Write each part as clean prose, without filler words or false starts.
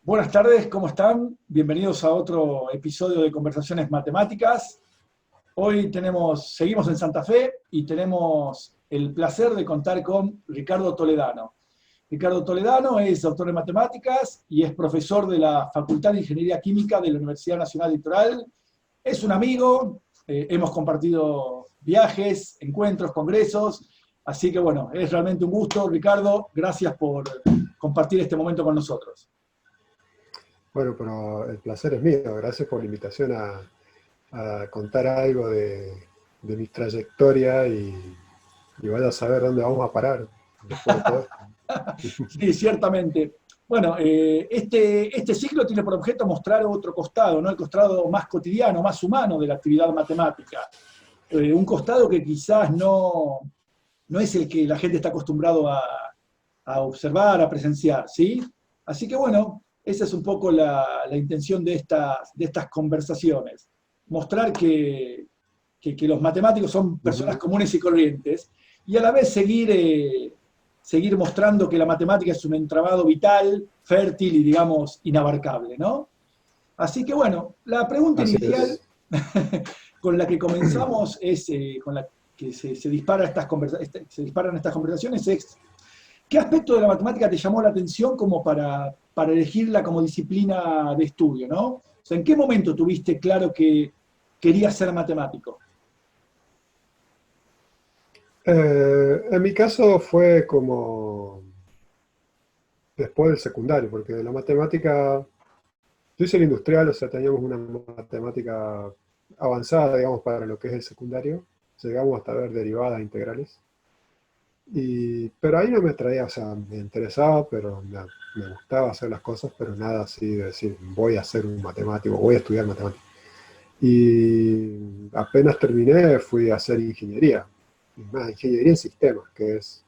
Buenas tardes, ¿cómo están? Bienvenidos a otro episodio de Conversaciones Matemáticas. Hoy seguimos en Santa Fe y tenemos el placer de contar con Ricardo Toledano. Ricardo Toledano es doctor en matemáticas y es profesor de la Facultad de Ingeniería Química de la Universidad Nacional Litoral. Es un amigo, hemos compartido viajes, encuentros, congresos, así que bueno, es realmente un gusto. Ricardo, gracias por compartir este momento con nosotros. Bueno, pero el placer es mío. Gracias por la invitación a contar algo de mi trayectoria y vaya a saber dónde vamos a parar después de todo esto. Sí, ciertamente. Bueno, este ciclo tiene por objeto mostrar otro costado, ¿no? El costado más cotidiano, más humano de la actividad matemática. Un costado que quizás no es el que la gente está acostumbrado a observar, a presenciar, ¿sí? Así que bueno, esa es un poco la intención de estas conversaciones. Mostrar que los matemáticos son personas comunes y corrientes y a la vez seguir mostrando que la matemática es un entramado vital, fértil y, digamos, inabarcable, ¿no? Así que bueno, la pregunta Así inicial es. con la que comenzamos con la que se disparan estas conversaciones es: ¿qué aspecto de la matemática te llamó la atención como para elegirla como disciplina de estudio, ¿no? O sea, ¿en qué momento tuviste claro que querías ser matemático? En mi caso fue como después del secundario, porque de la matemática, yo hice el industrial, o sea, teníamos una matemática avanzada, digamos, para lo que es el secundario. Llegamos hasta ver derivadas integrales. Pero ahí no me traía, o sea, me interesaba, pero me gustaba hacer las cosas, pero nada así de decir, voy a ser un matemático, voy a estudiar matemáticas. Y apenas terminé, fui a hacer ingeniería, y más ingeniería en sistemas, que es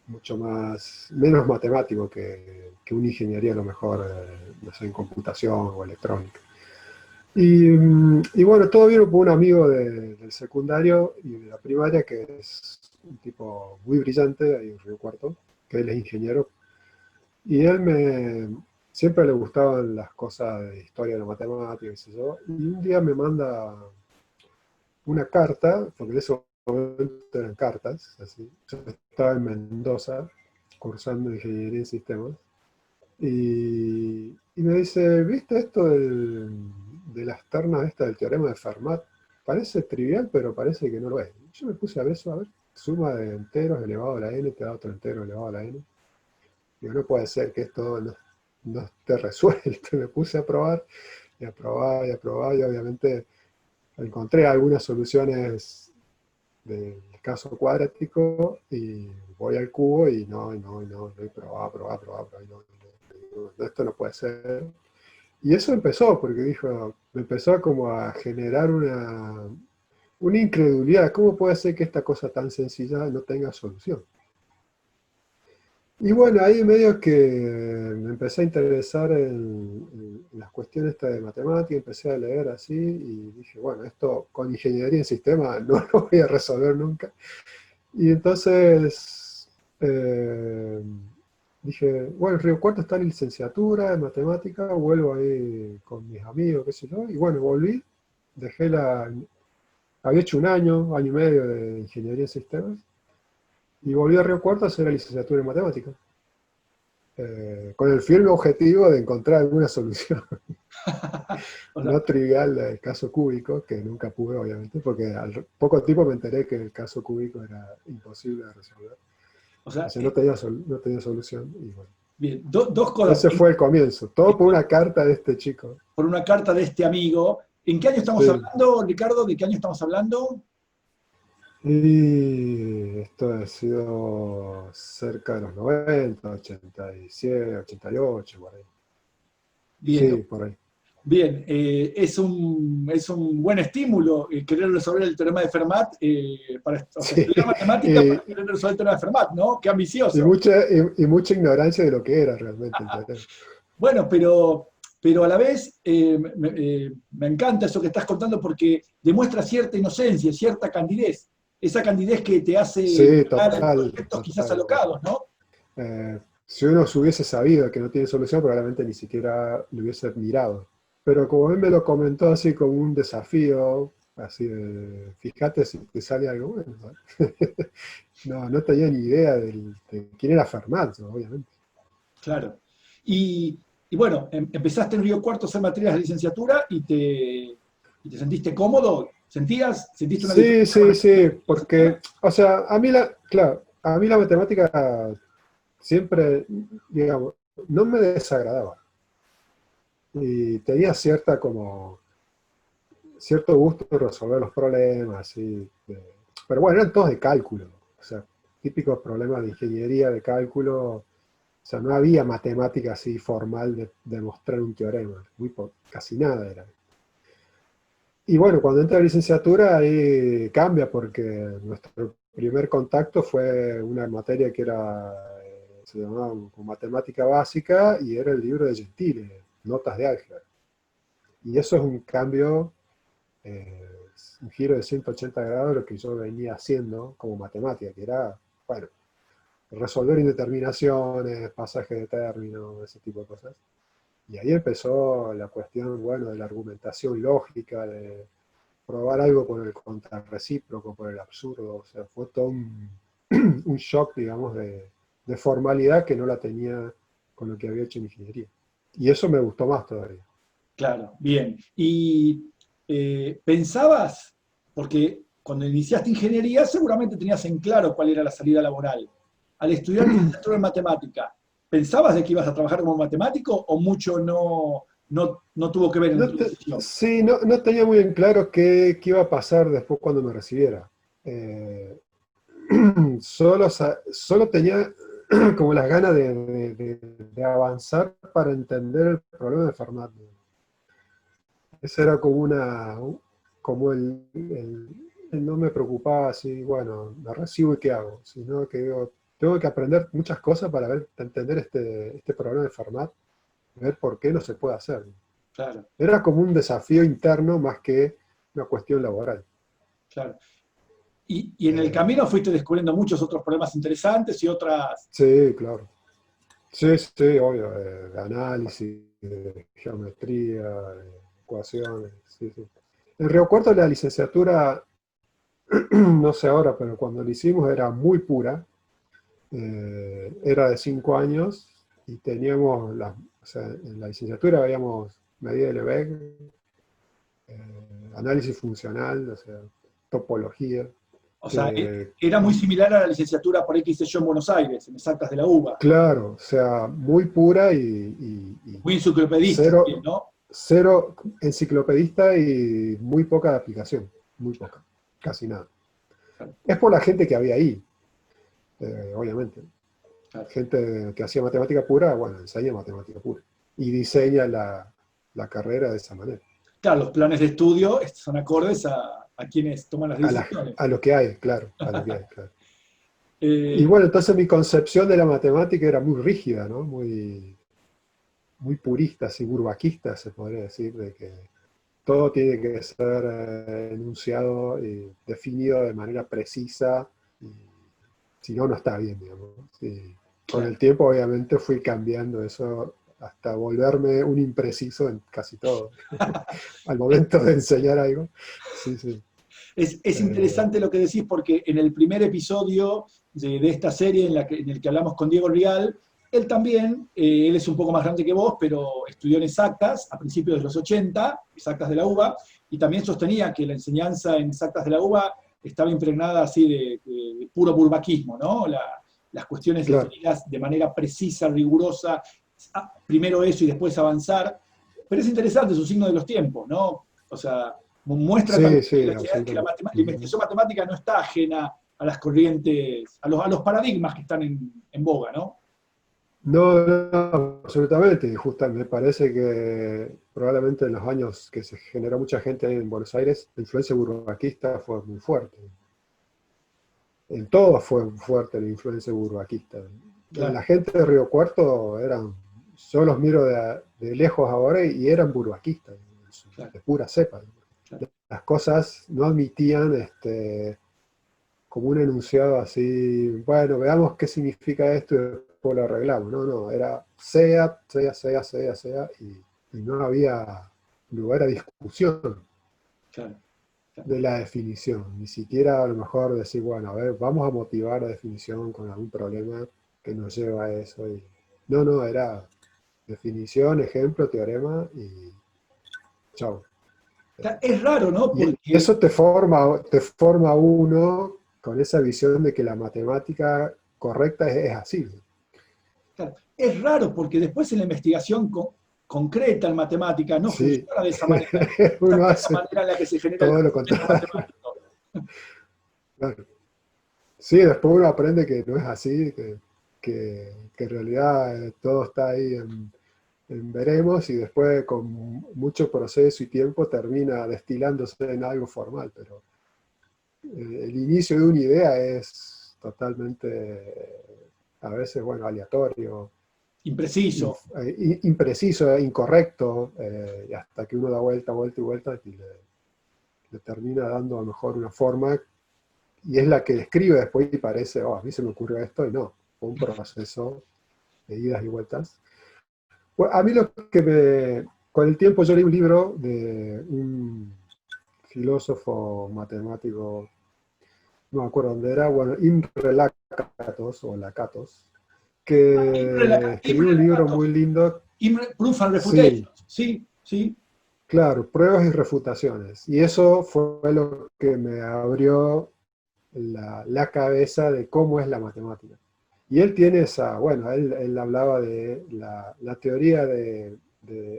mucho menos matemático que una ingeniería a lo mejor, no sé, en computación o electrónica. Y bueno, todo vino por un amigo del secundario y de la primaria, que es un tipo muy brillante, ahí en Río Cuarto, que él es ingeniero. Y siempre le gustaban las cosas de historia de la matemática, qué sé yo. Y un día me manda una carta, porque en ese momento eran cartas, así. Yo estaba en Mendoza, cursando ingeniería en sistemas. Y me dice, ¿viste esto de las ternas del teorema de Fermat? Parece trivial, pero parece que no lo es. Yo me puse a ver eso, a ver, suma de enteros elevado a la n, te da otro entero elevado a la n. Digo, no puede ser que esto no esté resuelto. Me puse a probar, y a probar, y a probar, y obviamente encontré algunas soluciones del caso cuadrático, y voy al cubo, y y probaba, y no, esto no puede ser. Y eso empezó, porque me empezó como a generar una incredulidad. ¿Cómo puede ser que esta cosa tan sencilla no tenga solución? Y bueno, ahí medio que me empecé a interesar en las cuestiones estas de matemática, empecé a leer así y dije, bueno, esto con ingeniería en sistemas no lo voy a resolver nunca. Y entonces dije, bueno, en Río Cuarto está la licenciatura en matemática, vuelvo ahí con mis amigos, qué sé yo, y bueno, volví, había hecho un año y medio de ingeniería en sistemas, y volví a Río Cuarto a hacer la licenciatura en matemática, con el firme objetivo de encontrar alguna solución. O sea, No trivial del caso cúbico, que nunca pude, obviamente, porque al poco tiempo me enteré que el caso cúbico era imposible de resolver. o O sea, sea, no tenía solución. Y bueno, bien, dos cosas. ese fue el comienzo. Todo por una carta de este chico. Por una carta de este amigo. ¿En qué año estamos Sí. hablando, Ricardo? ¿De qué año estamos hablando? Y esto ha sido cerca de los 90, 87, 88, por ahí. Bien, Sí, por ahí. bien. Es un buen estímulo querer resolver el teorema de Fermat, o sea, Sí. estudiar matemática para Y, querer resolver el teorema de Fermat, ¿no? Qué y ambicioso. mucha, y mucha ignorancia de lo que era realmente el teorema. Bueno, pero a la vez me encanta eso que estás contando porque demuestra cierta inocencia, cierta candidez. Esa candidez que te hace Sí, llegar a total, proyectos quizás total. alocados, ¿no? Si uno se hubiese sabido que no tiene solución, probablemente ni siquiera lo hubiese mirado. Pero como él me lo comentó así como un desafío, así de, fíjate si te sale algo bueno, ¿no? No, no tenía ni idea de quién era Fermat, obviamente. Claro. Y bueno, empezaste en Río Cuarto a hacer materias de licenciatura y te sentiste cómodo, sentiste una Sí, diferencia con sí, respecto a sí, la licenciatura. porque, o sea, claro, a mí la matemática siempre, digamos, no me desagradaba. Y tenía cierto gusto en resolver los problemas, pero bueno, eran todos de cálculo, o sea, típicos problemas de ingeniería, de cálculo, o sea, no había matemática así formal de demostrar un teorema, casi nada era. Y bueno, cuando entra a la licenciatura ahí cambia porque nuestro primer contacto fue una materia que se llamaba como matemática básica y era el libro de Gentile, Notas de álgebra. Y eso es un cambio, eh, un giro de 180 grados de lo que yo venía haciendo como matemática, que era, bueno, resolver indeterminaciones, pasajes de términos, ese tipo de cosas. Y ahí empezó la cuestión, bueno, de la argumentación lógica, de probar algo por el contrarrecíproco, por el absurdo. O sea, fue todo un shock, digamos, de formalidad que no la tenía con lo que había hecho en ingeniería. Y eso me gustó más todavía. Claro, bien. Y pensabas, porque cuando iniciaste ingeniería seguramente tenías en claro cuál era la salida laboral. Al estudiar licenciatura en matemática, ¿pensabas de que ibas a trabajar como matemático o mucho no tuvo que ver en tu decisión? Sí, no tenía muy en claro qué iba a pasar después cuando me recibiera. Eh, solo tenía como las ganas de avanzar para entender el problema de Fermat. Ese era como como no me preocupaba así, bueno, me recibo y qué hago, sino que digo, tengo que aprender muchas cosas para entender este problema de Fermat, ver por qué no se puede hacer. Claro, Era como un desafío interno más que una cuestión laboral. claro. Y en el Eh, camino fuiste descubriendo muchos otros problemas interesantes y otras. sí, claro. Sí, sí, obvio, de análisis, de geometría, de ecuaciones, sí, sí. En Río Cuarto la licenciatura, no sé ahora, pero cuando la hicimos era muy pura, era de 5 años y teníamos, o sea, en la licenciatura veíamos medida de Lebesgue, análisis funcional, o sea, topología. O sea, eh, era muy similar a la licenciatura por ahí que hice yo en Buenos Aires, en Exactas de la UBA. claro, o sea, muy pura y Muy enciclopedista también, cero, ¿no? cero enciclopedista y muy poca de aplicación, muy Claro, poca, casi nada. claro, Es por la gente que había ahí, obviamente. claro. Gente que hacía matemática pura, bueno, enseña matemática pura y diseña la carrera de esa manera. Claro, los planes de estudio son acordes a quienes toman las decisiones. A lo que hay, claro, a lo que hay, claro. Y Eh, bueno, entonces mi concepción de la matemática era muy rígida, ¿no? Muy purista, así, burbaquista, se podría decir, de que todo tiene que ser enunciado y definido de manera precisa, y si no, no está bien, digamos. Y con claro. el tiempo, obviamente, fui cambiando eso hasta volverme un impreciso en casi todo. Al momento de enseñar algo. Sí, sí. Es Eh, interesante lo que decís porque en el primer episodio de esta serie en el que hablamos con Diego Rial, él también, él es un poco más grande que vos, pero estudió en exactas a principios de los 80, exactas de la UBA, y también sostenía que la enseñanza en exactas de la UBA estaba impregnada así de puro burbaquismo, ¿no? Las cuestiones claro. definidas de manera precisa, rigurosa, primero eso y después avanzar. Pero es interesante, es un signo de los tiempos, ¿no? O sea, muestra Sí, también sí, que absolutamente. la investigación matemática no está ajena a las corrientes, a los paradigmas que están en boga, ¿no? No, no, absolutamente. Y justo me parece que probablemente en los años que se generó mucha gente ahí en Buenos Aires, la influencia burbaquista fue muy fuerte. En todo fue fuerte la influencia burbaquista. La Claro, gente de Río Cuarto yo los miro de lejos ahora y eran burbaquistas, claro, de pura cepa. claro. Las cosas no admitían como un enunciado así, bueno, veamos qué significa esto y después lo arreglamos. No, no, era sea, y no había lugar a discusión Claro, claro. de la definición. Ni siquiera a lo mejor decir, bueno, a ver, vamos a motivar la definición con algún problema que nos lleva a eso. No, no, era definición, ejemplo, teorema y chau. Es raro, ¿no? Y Porque eso te forma uno con esa visión de que la matemática correcta es así. claro, es raro porque después en la investigación concreta en matemática no Sí, funciona de esa manera, no es uno exactamente la hace manera en la que se genera el todo lo conocimiento contrario. matemático. Claro. Sí, después uno aprende que no es así, que en realidad todo está ahí en veremos y después con mucho proceso y tiempo termina destilándose en algo formal, pero el inicio de una idea es totalmente, a veces, bueno, aleatorio, Impreciso. impreciso, incorrecto, y hasta que uno da vuelta, vuelta y vuelta y le termina dando a lo mejor una forma y es la que describe después y parece, oh, a mí se me ocurrió esto y no, fue un proceso de idas y vueltas. Bueno, a mí lo que con el tiempo yo leí un libro de un filósofo matemático, no me acuerdo dónde era, bueno, Imre Lakatos o Lakatos, que escribió un libro muy lindo, Proof and sí, Refutation. Sí, sí. claro, pruebas y refutaciones. Y eso fue lo que me abrió la cabeza de cómo es la matemática. Y él tiene esa, bueno, él hablaba de la teoría de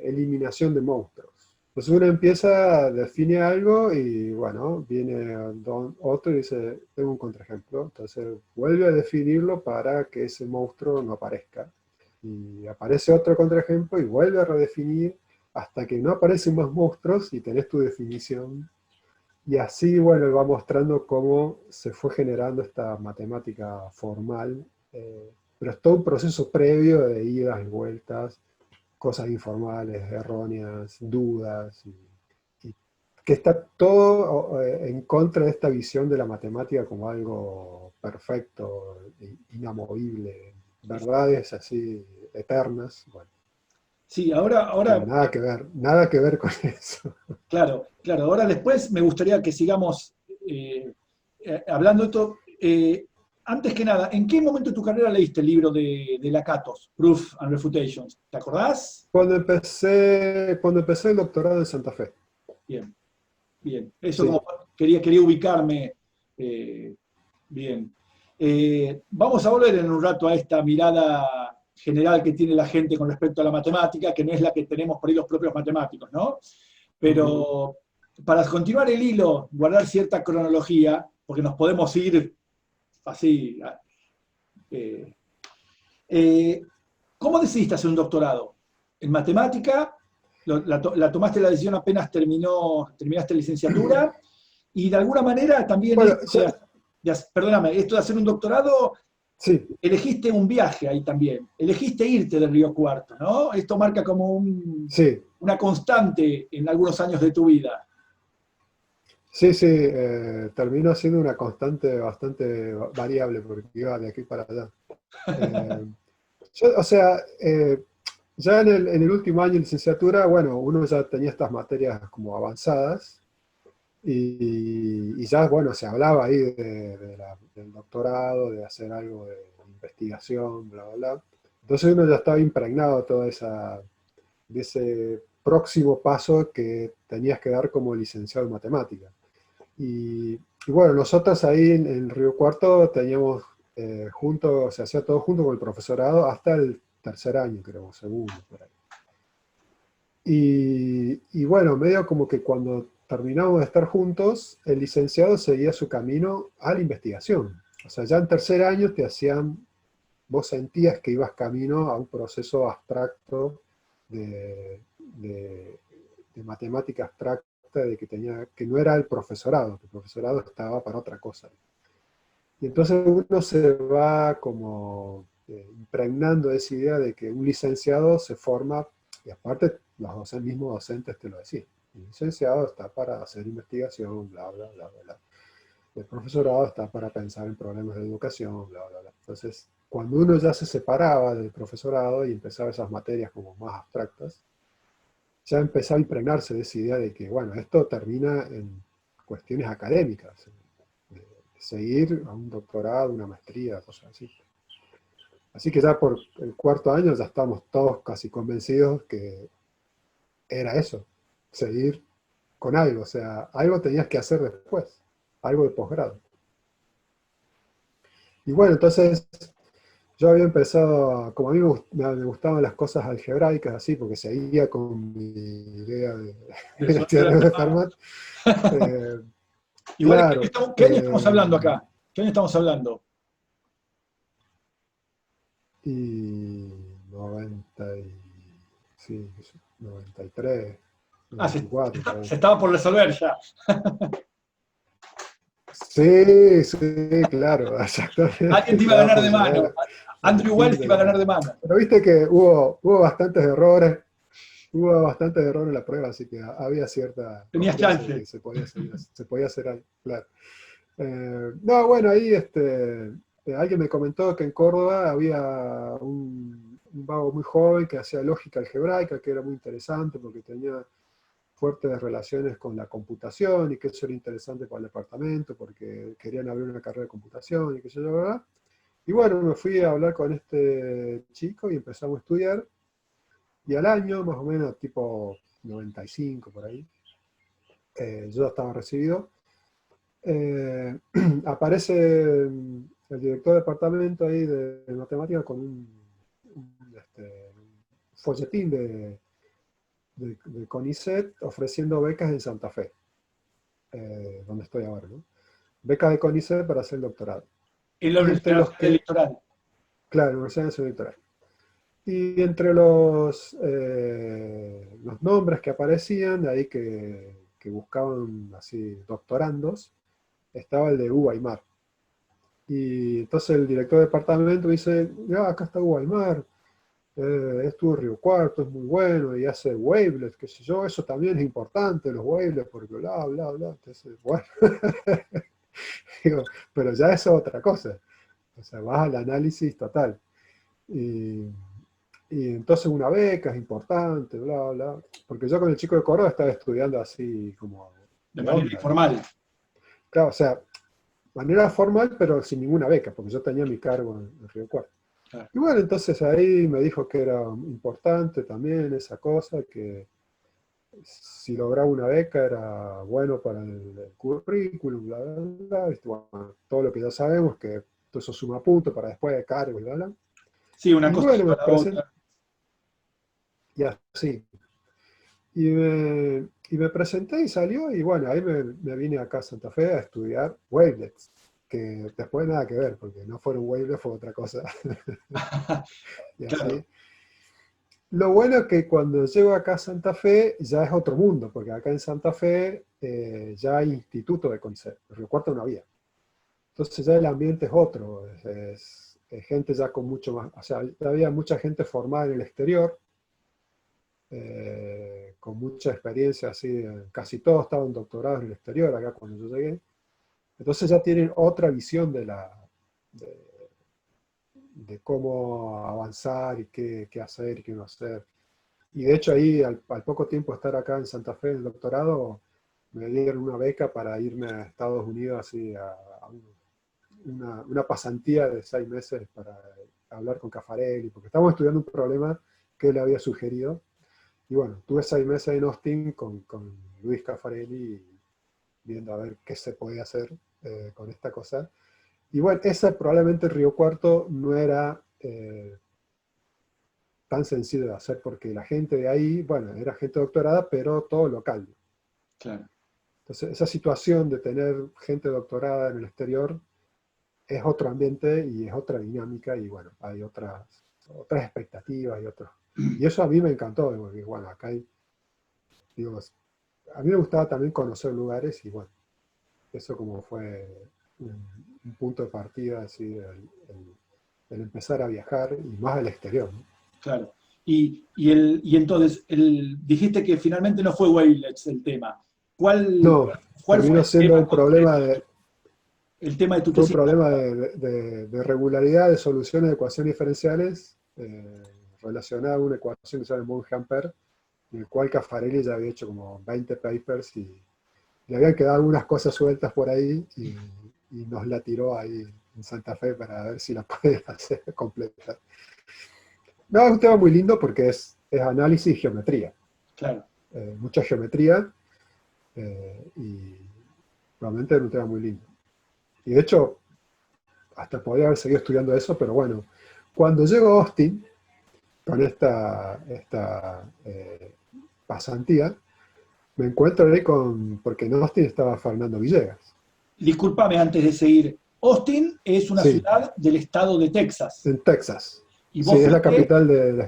eliminación de monstruos. Entonces uno empieza, define algo y bueno, viene otro y dice, tengo un contraejemplo. Entonces vuelve a definirlo para que ese monstruo no aparezca. Y aparece otro contraejemplo y vuelve a redefinir hasta que no aparecen más monstruos y tenés tu definición y así, bueno, va mostrando cómo se fue generando esta matemática formal, pero es todo un proceso previo de idas y vueltas, cosas informales, erróneas, dudas, y que está todo en contra de esta visión de la matemática como algo perfecto, inamovible, verdades así eternas. Bueno, Sí, tiene nada que ver con eso. claro, claro. Ahora después me gustaría que sigamos hablando de esto. Antes que nada, ¿en qué momento de tu carrera leíste el libro de Lakatos, Proof and Refutations? ¿Te acordás? Cuando empecé el doctorado en Santa Fe. Bien, bien. Eso como Sí. quería ubicarme. eh, bien. Vamos a volver en un rato a esta mirada general que tiene la gente con respecto a la matemática, que no es la que tenemos por ahí los propios matemáticos, ¿no? Ujú. Pero para continuar el hilo, guardar cierta cronología, porque nos podemos ir así. eh, eh, ¿Cómo decidiste hacer un doctorado? ¿En matemática? Tomaste la decisión apenas terminaste licenciatura? Y de alguna manera también Bueno, esto perdóname, esto de hacer un doctorado, sí, elegiste un viaje ahí también, elegiste irte del Río Cuarto, ¿no? Esto marca como sí, una constante en algunos años de tu vida. sí, sí, terminó siendo una constante bastante variable porque iba de aquí para allá. Eh, o sea, ya en el último año de licenciatura, bueno, uno ya tenía estas materias como avanzadas y ya, bueno, se hablaba ahí del doctorado, de hacer algo de investigación, bla, bla, bla. Entonces uno ya estaba impregnado de de ese próximo paso que tenías que dar como licenciado en matemática. Y bueno, nosotros ahí en Río Cuarto teníamos se hacía todo junto con el profesorado hasta el tercer año, creo, segundo, por ahí. Y bueno, medio como que cuando terminamos de estar juntos, el licenciado seguía su camino a la investigación. O sea, ya en tercer año vos sentías que ibas camino a un proceso abstracto de matemática abstracta, de que no era el profesorado, que el profesorado estaba para otra cosa. Y entonces uno se va como impregnando de esa idea de que un licenciado se forma, y aparte los mismos docentes te lo decían, el licenciado está para hacer investigación, bla, bla, bla, bla, bla. El profesorado está para pensar en problemas de educación, bla, bla, bla. Entonces, cuando uno ya se separaba del profesorado y empezaba esas materias como más abstractas, ya empezaba a impregnarse de esa idea de que, bueno, esto termina en cuestiones académicas, de seguir a un doctorado, una maestría, cosas así. Así que ya por el cuarto año ya estábamos todos casi convencidos que era eso, seguir con algo, o sea, algo tenías que hacer después, algo de posgrado. Y bueno, entonces yo había empezado, como a mí me gustaban las cosas algebraicas así, porque seguía con mi idea de teoría de Fermat. eh, Igual, claro, ¿qué año estamos hablando acá? ¿Qué año estamos hablando? y 90 y, sí, 93, Ah, 94, por ahí. se estaba por resolver ya. Sí, sí, claro, exactamente, Alguien te iba a estaba ganar por de llegar mano. al Andrew fin Wells te de iba a la... ganar de mano. Pero viste que hubo bastantes errores. Hubo bastantes errores en la prueba, así que había cierta Tenías confianza de chance. que se podía hacer algo, claro. No, bueno, ahí alguien me comentó que en Córdoba había un vago muy joven que hacía lógica algebraica, que era muy interesante porque tenía fuertes relaciones con la computación y que eso era interesante para el departamento porque querían abrir una carrera de computación y qué sé yo, ¿verdad? Y bueno, me fui a hablar con este chico y empezamos a estudiar. Y al año, más o menos, tipo 95 por ahí, yo ya estaba recibido, aparece el director de departamento ahí de matemática con un folletín de CONICET ofreciendo becas en Santa Fe, donde estoy ahora, ¿no? Becas de CONICET para hacer el doctorado. En la Y entre Universidad los Nacional que, Electoral. claro, Universidad Nacional Electoral. Y entre los nombres que aparecían, de ahí que buscaban así doctorandos, estaba el de Hugo Aymar. Y entonces el director de departamento dice, ya, acá está Hugo Aymar, estuvo en Río Cuarto, es muy bueno, y hace wavelets, qué sé yo, eso también es importante, los wavelets, porque bla, bla, bla. Entonces, bueno, digo, pero ya eso es otra cosa. O sea, vas al análisis total. Y, y entonces una beca es importante, bla, bla. Porque yo con el chico de Córdoba estaba estudiando así como De de manera onda, ¿viste? informal. Claro, o sea, manera formal, pero sin ninguna beca, porque yo tenía mi cargo en Río Cuarto. Claro. Y bueno, entonces ahí me dijo que era importante también esa cosa, que si lograba una beca era bueno para el currículum, bla, bla, bla. ¿Viste? Bueno, todo lo que ya sabemos, que todo eso suma puntos para después de cargo y bla, bla. Sí, una Y cosa bueno, lleva me a la presenté, otra. y así. Y me presenté y salió, y bueno, ahí me vine acá a Santa Fe a estudiar wavelets, que después nada que ver, porque no fueron wavelets, fue otra cosa. Y Claro, así. Lo bueno es que cuando llego acá a Santa Fe ya es otro mundo, porque acá en Santa Fe ya hay instituto de CONICET, en Río Cuarto no había. Entonces ya el ambiente es otro, es gente ya con mucho más, o sea, ya había mucha gente formada en el exterior, con mucha experiencia, así, casi todos estaban doctorados en el exterior acá cuando yo llegué. Entonces ya tienen otra visión de, de cómo avanzar y qué hacer y qué no hacer. Y de hecho ahí, al poco tiempo de estar acá en Santa Fe en el doctorado, me dieron una beca para irme a Estados Unidos así una pasantía de 6 meses para hablar con Caffarelli, porque estábamos estudiando un problema que él había sugerido. Y bueno, tuve 6 meses en Austin con Luis Caffarelli viendo a ver qué se podía hacer con esta cosa. Y bueno, ese probablemente Río Cuarto no era tan sencillo de hacer porque la gente de ahí, bueno, era gente doctorada, pero todo local. claro. Entonces, esa situación de tener gente doctorada en el exterior es otro ambiente y es otra dinámica y bueno, hay otras expectativas y otros. Y eso a mí me encantó, porque bueno, acá hay, digo, a mí me gustaba también conocer lugares y bueno, eso como fue un punto de partida, así, el empezar a viajar y más al exterior, ¿no? Claro. Y entonces, dijiste que finalmente no fue wavelets el tema. ¿Cuál, No, cuál fue terminó el siendo tema un problema concreto? de, el tema de tu Fue un tesis. problema de regularidad de soluciones de ecuaciones diferenciales relacionada a una ecuación que se llama Monge-Ampère, en el cual Caffarelli ya había hecho como 20 papers y le habían quedado algunas cosas sueltas por ahí y nos la tiró ahí en Santa Fe para ver si la puede hacer completa. No, es un tema muy lindo porque es análisis y geometría. Claro. Mucha geometría y realmente era un tema muy lindo. Y de hecho, hasta podría haber seguido estudiando eso, pero bueno, cuando llego a Austin, con esta pasantía, me encuentro ahí porque en Austin estaba Fernando Villegas. Discúlpame antes de seguir. Austin es una Sí, ciudad del estado de Texas. en Texas. Y Sí, vos es la fuiste capital del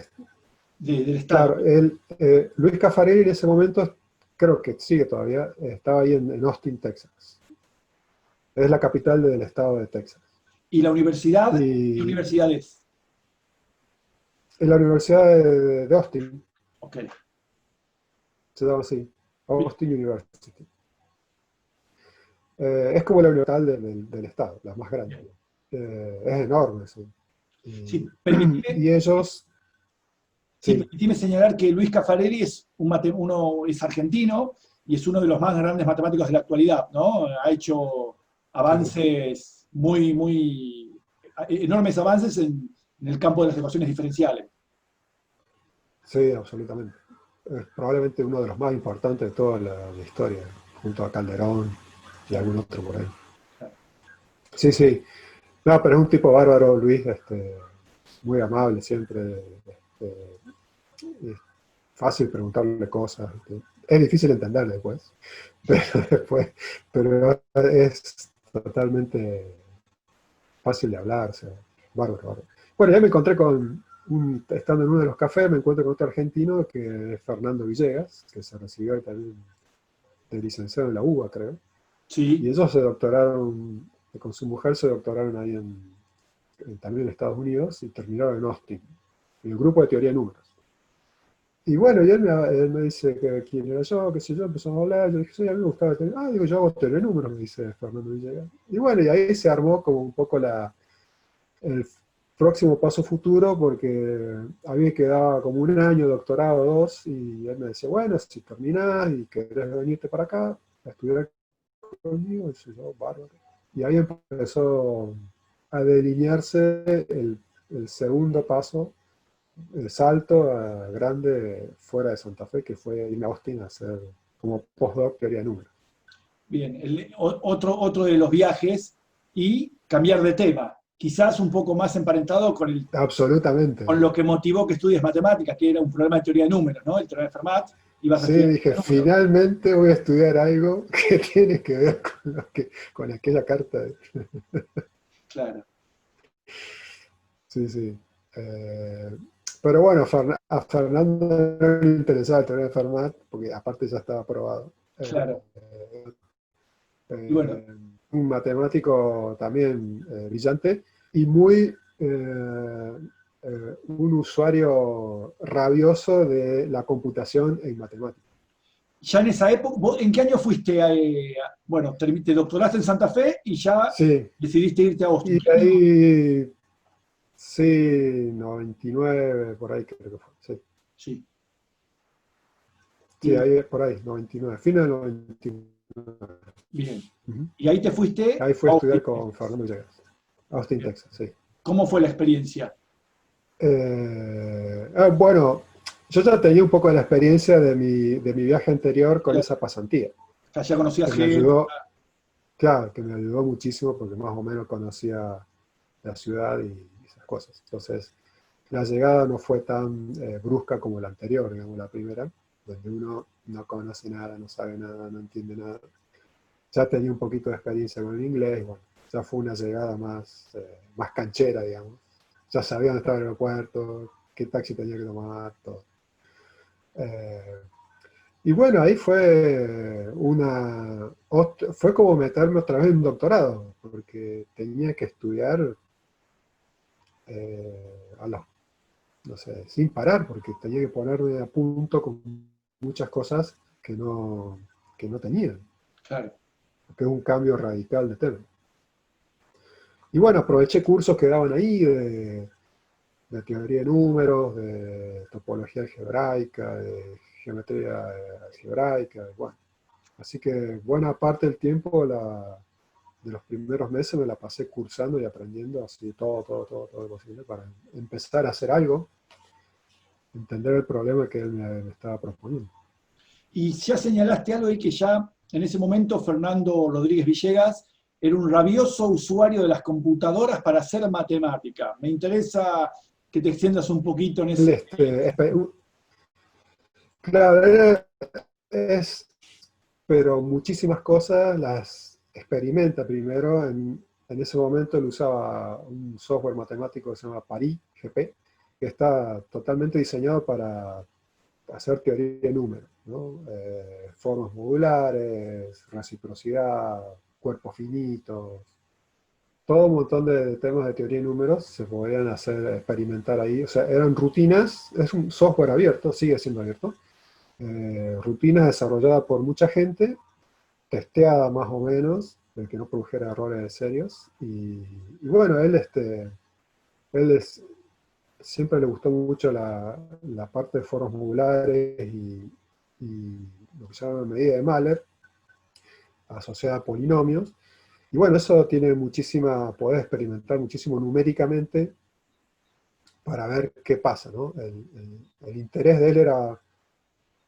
estado. claro, Luis Caffarelli en ese momento, creo que sigue todavía, estaba ahí en Austin, Texas. Es la capital del estado de Texas. ¿Y la universidad? ¿Qué Y universidad es? en la Universidad de Austin, Ok. se llama así, Bien. Austin University. Es como la universidad del estado, la más grande. Es enorme, sí. Sí, Y, permitime, y ellos, sí, sí, permitime señalar que Luis Caffarelli es argentino y es uno de los más grandes matemáticos de la actualidad, ¿no? Ha hecho sí, avances enormes avances en el campo de las ecuaciones diferenciales. sí, absolutamente. Es probablemente uno de los más importantes de toda la historia, junto a Calderón y Claro, algún otro por ahí. claro. Sí, sí. No, pero es un tipo bárbaro, Luis, muy amable siempre. Es fácil preguntarle cosas. Es difícil entenderle después, pero después, pero es totalmente fácil de hablar, o sea, bárbaro, bárbaro. Bueno, ya me encontré estando en uno de los cafés, me encuentro con otro argentino que es Fernando Villegas, que se recibió también de licenciado en la UBA, creo. Y Sí, ellos se doctoraron, con su mujer se doctoraron ahí también en Estados Unidos y terminaron en Austin, en el grupo de teoría de números. Y bueno, y él me dice que quién era yo, qué sé yo, empezamos a hablar, yo dije, sí, a mí me gustaba teoría. Ah, digo, yo hago teoría de números, me dice Fernando Villegas. Y bueno, y ahí se armó como un poco el próximo paso futuro, porque a mí me quedaba como un año, doctorado, dos, y él me decía, bueno, si terminás y querés venirte para acá a estudiar conmigo, y yo, bárbaro. Y ahí empezó a delinearse el segundo paso, el salto grande fuera de Santa Fe, que fue irme a Austin a hacer como postdoc teoría de números. bien. Otro de los viajes y cambiar de tema. Quizás un poco más emparentado con Absolutamente. lo que motivó que estudies matemáticas, que era un problema de teoría de números, ¿no? El teorema de Fermat, ibas a Sí, estudiar dije, teoría de números. finalmente voy a estudiar algo que tiene que ver con aquella carta. Claro. Sí, sí. Eh, pero bueno, a Fernando no le interesaba el teorema de Fermat, porque aparte ya estaba aprobado. Claro. Eh, Y bueno, eh, un matemático también brillante y un usuario rabioso de la computación en matemáticas. ya en esa época, ¿en qué año fuiste? Bueno, te doctoraste en Santa Fe y ya Sí, decidiste irte a Austin. y ¿Qué año? ahí, sí, 99, por ahí creo que fue. Sí, Sí, sí, bien, ahí por ahí, 99, fin del 99. bien. Ujú. Y ahí te fuiste Ahí fui a a Austin, estudiar con Texas. Fernando Villegas, Austin, Bien. Texas, sí. ¿Cómo fue la experiencia? Bueno, yo ya tenía un poco de la experiencia de mi viaje anterior con Claro, esa pasantía, ya conocías que me gente. ayudó, claro, que me ayudó muchísimo porque más o menos conocía la ciudad y esas cosas. Entonces, la llegada no fue tan brusca como la anterior, digamos, la primera, donde uno no conoce nada, no sabe nada, no entiende nada. Ya tenía un poquito de experiencia con el inglés, bueno, ya fue una llegada más canchera, digamos. Ya sabía dónde estaba el aeropuerto, qué taxi tenía que tomar, todo. Eh, y bueno, ahí fue como meterme otra vez en un doctorado, porque tenía que estudiar no sé, sin parar, porque tenía que ponerme a punto con muchas cosas que no tenía, Claro. porque es un cambio radical de tema. Y bueno, aproveché cursos que daban ahí de teoría de números, de topología algebraica, de geometría algebraica, y bueno. Así que buena parte del tiempo de los primeros meses me la pasé cursando y aprendiendo así todo lo posible para empezar a hacer algo, entender el problema que él me estaba proponiendo. Y ya señalaste algo ahí que ya en ese momento Fernando Rodríguez Villegas era un rabioso usuario de las computadoras para hacer matemática. Me interesa que te extiendas un poquito en Él, ese... claro, es, pero muchísimas cosas las experimenta primero. En ese momento él usaba un software matemático que se llama PARI, GP, que está totalmente diseñado para hacer teoría de números, ¿no? Formas modulares, reciprocidad, cuerpos finitos, todo un montón de temas de teoría de números se podían hacer experimentar ahí. O sea, eran rutinas, es un software abierto, sigue siendo abierto, rutinas desarrolladas por mucha gente, testeada más o menos, de que no produjera errores serios. Y bueno, él siempre le gustó mucho la parte de foros modulares y lo que se llama medida de Mahler, asociada a polinomios. Y bueno, eso tiene muchísima, podés experimentar muchísimo numéricamente para ver qué pasa, ¿no? El interés de él era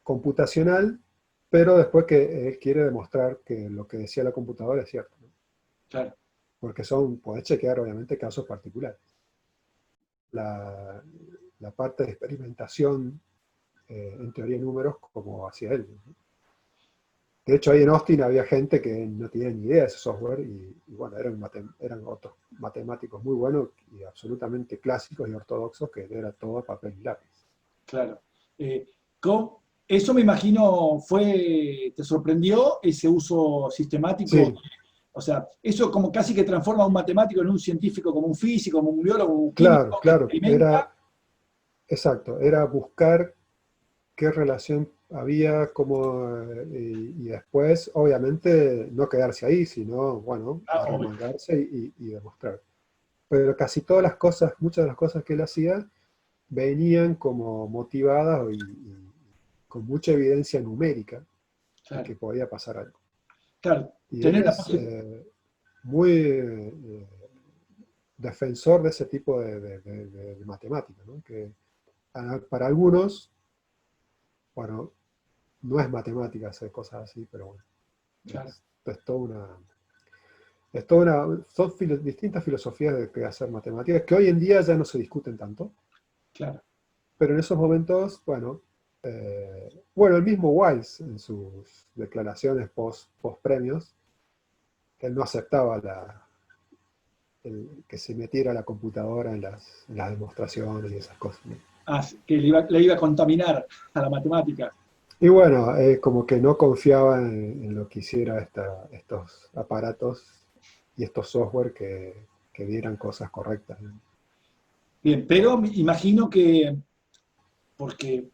computacional, pero después que él quiere demostrar que lo que decía la computadora es cierto, ¿no? Claro, Porque podés chequear obviamente casos particulares. La, la parte de experimentación en teoría de números como hacía él, ¿no? De hecho, ahí en Austin había gente que no tenía ni idea de ese software y bueno, eran otros matemáticos muy buenos y absolutamente clásicos y ortodoxos que era todo papel y lápiz. claro. Eh, Eso me imagino te sorprendió ese uso sistemático. Sí, O sea, eso como casi que transforma a un matemático en un científico, como un físico, como un biólogo, como un claro, químico que claro, experimenta. exacto, era buscar qué relación había, y después, obviamente, no quedarse ahí, sino, bueno, Ah, obvio, arremangarse y demostrar. Pero casi todas las cosas, muchas de las cosas que él hacía, venían como motivadas y con mucha evidencia numérica de claro, que podía pasar algo. claro. Y él Tener la es posibilidad. muy defensor de ese tipo de matemática, ¿no? Que para algunos, bueno, no es matemática hacer cosas así, pero bueno, Claro, es toda son distintas filosofías de hacer matemáticas que hoy en día ya no se discuten tanto, claro. pero en esos momentos, bueno, el mismo Wiles en sus declaraciones post premios, él no aceptaba que se metiera la computadora en las demostraciones y esas cosas, ¿no? Ah, que le iba a contaminar a la matemática. Y bueno, como que no confiaba en lo que hiciera estos aparatos y estos software que dieran cosas correctas, ¿no? Bien, pero me imagino que, porque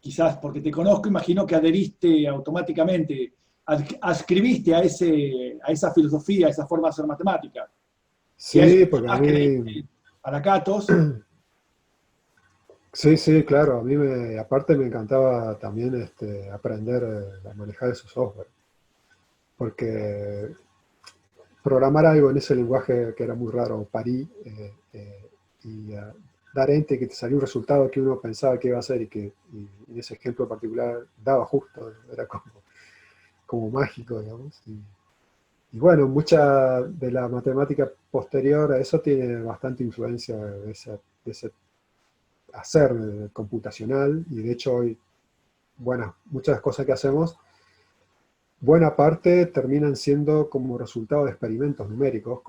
quizás porque te conozco, imagino que adheriste automáticamente, adscribiste a esa filosofía, a esa forma de hacer matemática. Y a eso Sí, porque a más que mí, leíste Paracatos, sí, sí, claro, a mí aparte me encantaba también aprender a manejar esos software, porque programar algo en ese lenguaje que era muy raro, Parí, y dar ente que te salió un resultado que uno pensaba que iba a hacer y en ese ejemplo particular daba justo, era como mágico, digamos. Y bueno, mucha de la matemática posterior a eso tiene bastante influencia de ese hacer computacional, y de hecho hoy, bueno, muchas de las cosas que hacemos, buena parte terminan siendo como resultado de experimentos numéricos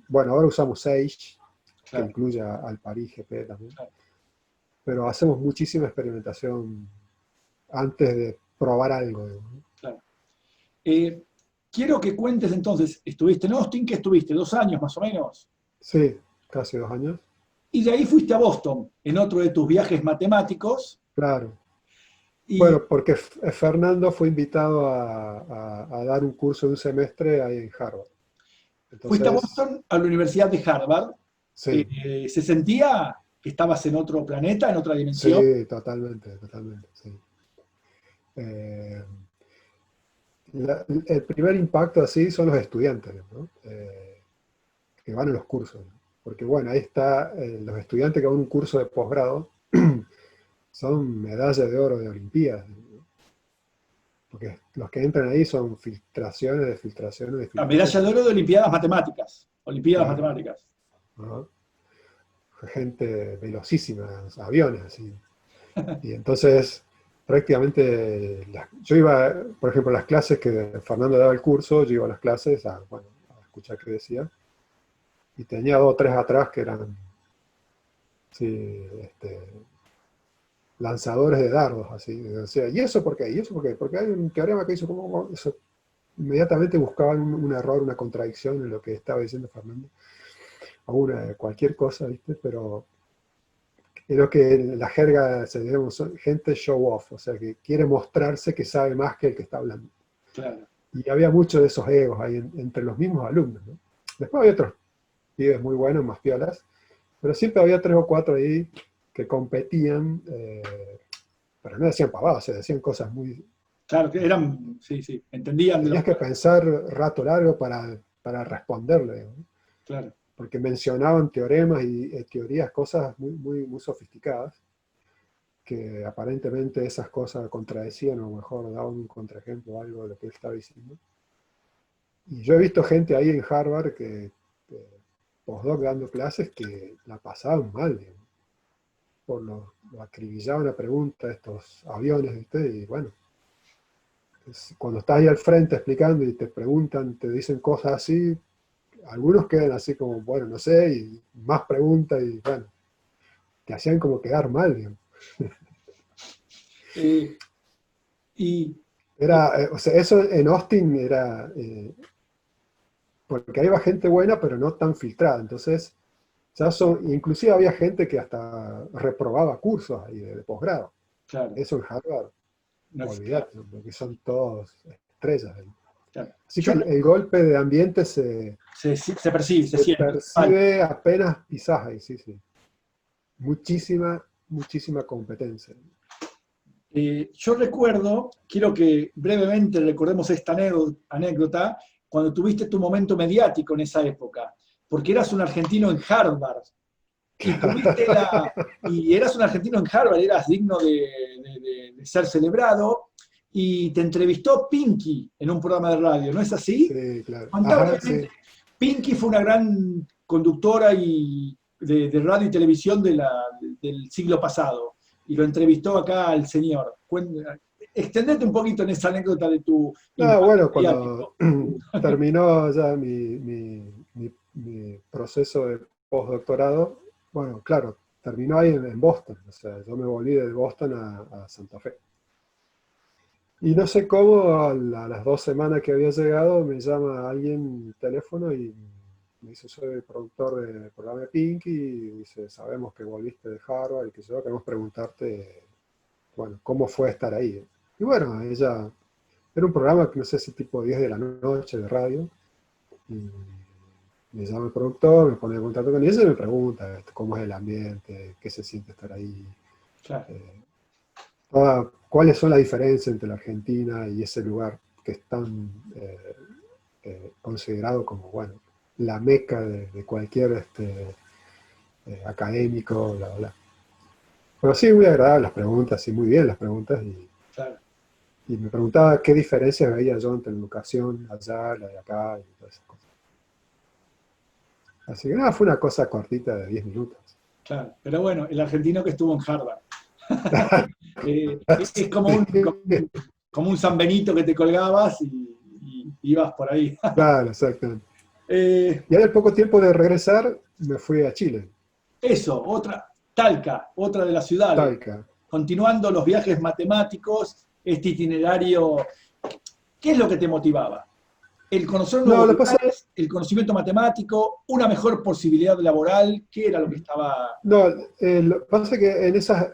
bueno, ahora usamos Sage, que claro, incluye al Paris GP también, claro, pero hacemos muchísima experimentación antes de probar algo, digamos. claro. Eh, Quiero que cuentes entonces, estuviste en Austin, que estuviste 2 años más o menos, Sí, casi 2 años. y de ahí fuiste a Boston en otro de tus viajes matemáticos, Claro. y Bueno, porque Fernando fue invitado a dar un curso de un semestre ahí en Harvard. Fuiste a Entonces, Boston, a la Universidad de Harvard. sí, ¿Se sentía que estabas en otro planeta, en otra dimensión? sí, totalmente, totalmente, sí. Eh, el primer impacto así son los estudiantes, ¿no? Que van a los cursos, ¿no? Porque bueno, ahí está, los estudiantes que van a un curso de posgrado son medallas de oro de Olimpiadas, ¿no? Porque los que entran ahí son filtraciones de filtraciones de La medalla de filtraciones. oro de Olimpiadas Matemáticas. Olimpiadas Claro, Matemáticas. ¿no? Gente velocísima, aviones así. Y entonces, prácticamente, yo iba, por ejemplo, a las clases que Fernando daba el curso, yo iba a las clases a, bueno, a escuchar qué decía, y tenía dos o tres atrás que eran, sí, lanzadores de dardos, así. O sea, ¿y eso por qué? ¿Y eso por qué? Porque hay un teorema que hizo como eso. Inmediatamente buscaban un error, una contradicción en lo que estaba diciendo Fernando, o cualquier cosa, ¿viste? Pero creo que en la jerga se digamos, son gente show off, o sea, que quiere mostrarse que sabe más que el que está hablando. Claro. Y había mucho de esos egos ahí entre los mismos alumnos, ¿no? Después había otros pibes muy buenos, más piolas, pero siempre había tres o cuatro ahí que competían, pero no decían pavadas, se decían cosas muy... Claro, que eran, sí, sí, entendían de lo Tenías que... que pensar rato largo para responderle, ¿no? Claro, Porque mencionaban teoremas y teorías, cosas muy, muy, muy sofisticadas, que aparentemente esas cosas contradecían o mejor daban un contraejemplo o algo de lo que él estaba diciendo. Y yo he visto gente ahí en Harvard postdoc dando clases que la pasaban mal, digamos, por lo acribillaban a preguntas estos aviones, ¿viste? Y bueno, cuando estás ahí al frente explicando y te preguntan, te dicen cosas así, algunos quedan así como, bueno, no sé, y más preguntas y bueno, te hacían como quedar mal, digamos. Eh, y O sea, eso en Austin era, porque ahí va gente buena, pero no tan filtrada, entonces, ya inclusive había gente que hasta reprobaba cursos ahí de posgrado. claro, Eso en Harvard, no, claro, olvídate, porque son todos estrellas ahí. claro. Así que Yo, el golpe de ambiente se, se percibe, se se siente. Vale. percibe apenas pisás ahí, sí, sí. Muchísima, muchísima competencia. Yo recuerdo, quiero que brevemente recordemos esta anécdota, cuando tuviste tu momento mediático en esa época, porque eras un argentino en Harvard y tuviste y eras un argentino en Harvard, eras digno de ser celebrado, y te entrevistó Pinky en un programa de radio, ¿no es así? Sí, claro. Contá Ajá, brevemente. sí. Pinky fue una gran conductora de radio y televisión del siglo pasado, y lo entrevistó acá al señor. Extendete un poquito en esa anécdota de tu Ah, impacto bueno, cuando mediático. terminó ya mi proceso de postdoctorado, bueno, claro, terminó ahí en Boston. O sea, yo me volví de Boston a Santa Fe. Y no sé cómo, a las 2 semanas que había llegado, me llama alguien el teléfono y me dice, soy el productor del programa de Pinky, y dice, sabemos que volviste de Harvard y que yo queremos preguntarte, bueno, ¿cómo fue estar ahí? Y bueno, ella, era un programa que no sé si tipo 10 de la noche de radio, y me llama el productor, me pone en contacto con ella y me pregunta cómo es el ambiente, qué se siente estar ahí, Claro, eh, cuáles son las diferencias entre la Argentina y ese lugar que es tan considerado como, bueno, la meca de cualquier académico, bla, bla. Pero sí, muy agradables las preguntas, sí, muy bien las preguntas, claro. y me preguntaba qué diferencias veía yo entre la educación allá, la de acá, y todas esas cosas. Así que nada, fue una cosa cortita de 10 minutos. Claro, pero bueno, el argentino que estuvo en Harvard. Es como un San Benito que te colgabas y ibas por ahí. Claro, exactamente. Eh, Y ahí al poco tiempo de regresar, me fui a Chile, Eso, Talca, otra de las ciudades. Talca. Continuando los viajes matemáticos, este itinerario, ¿qué es lo que te motivaba? ¿El conocer No, nuevos lo que pasa, lugares, el conocimiento matemático, una mejor posibilidad laboral? ¿Qué era lo que estaba? no, lo que pasa que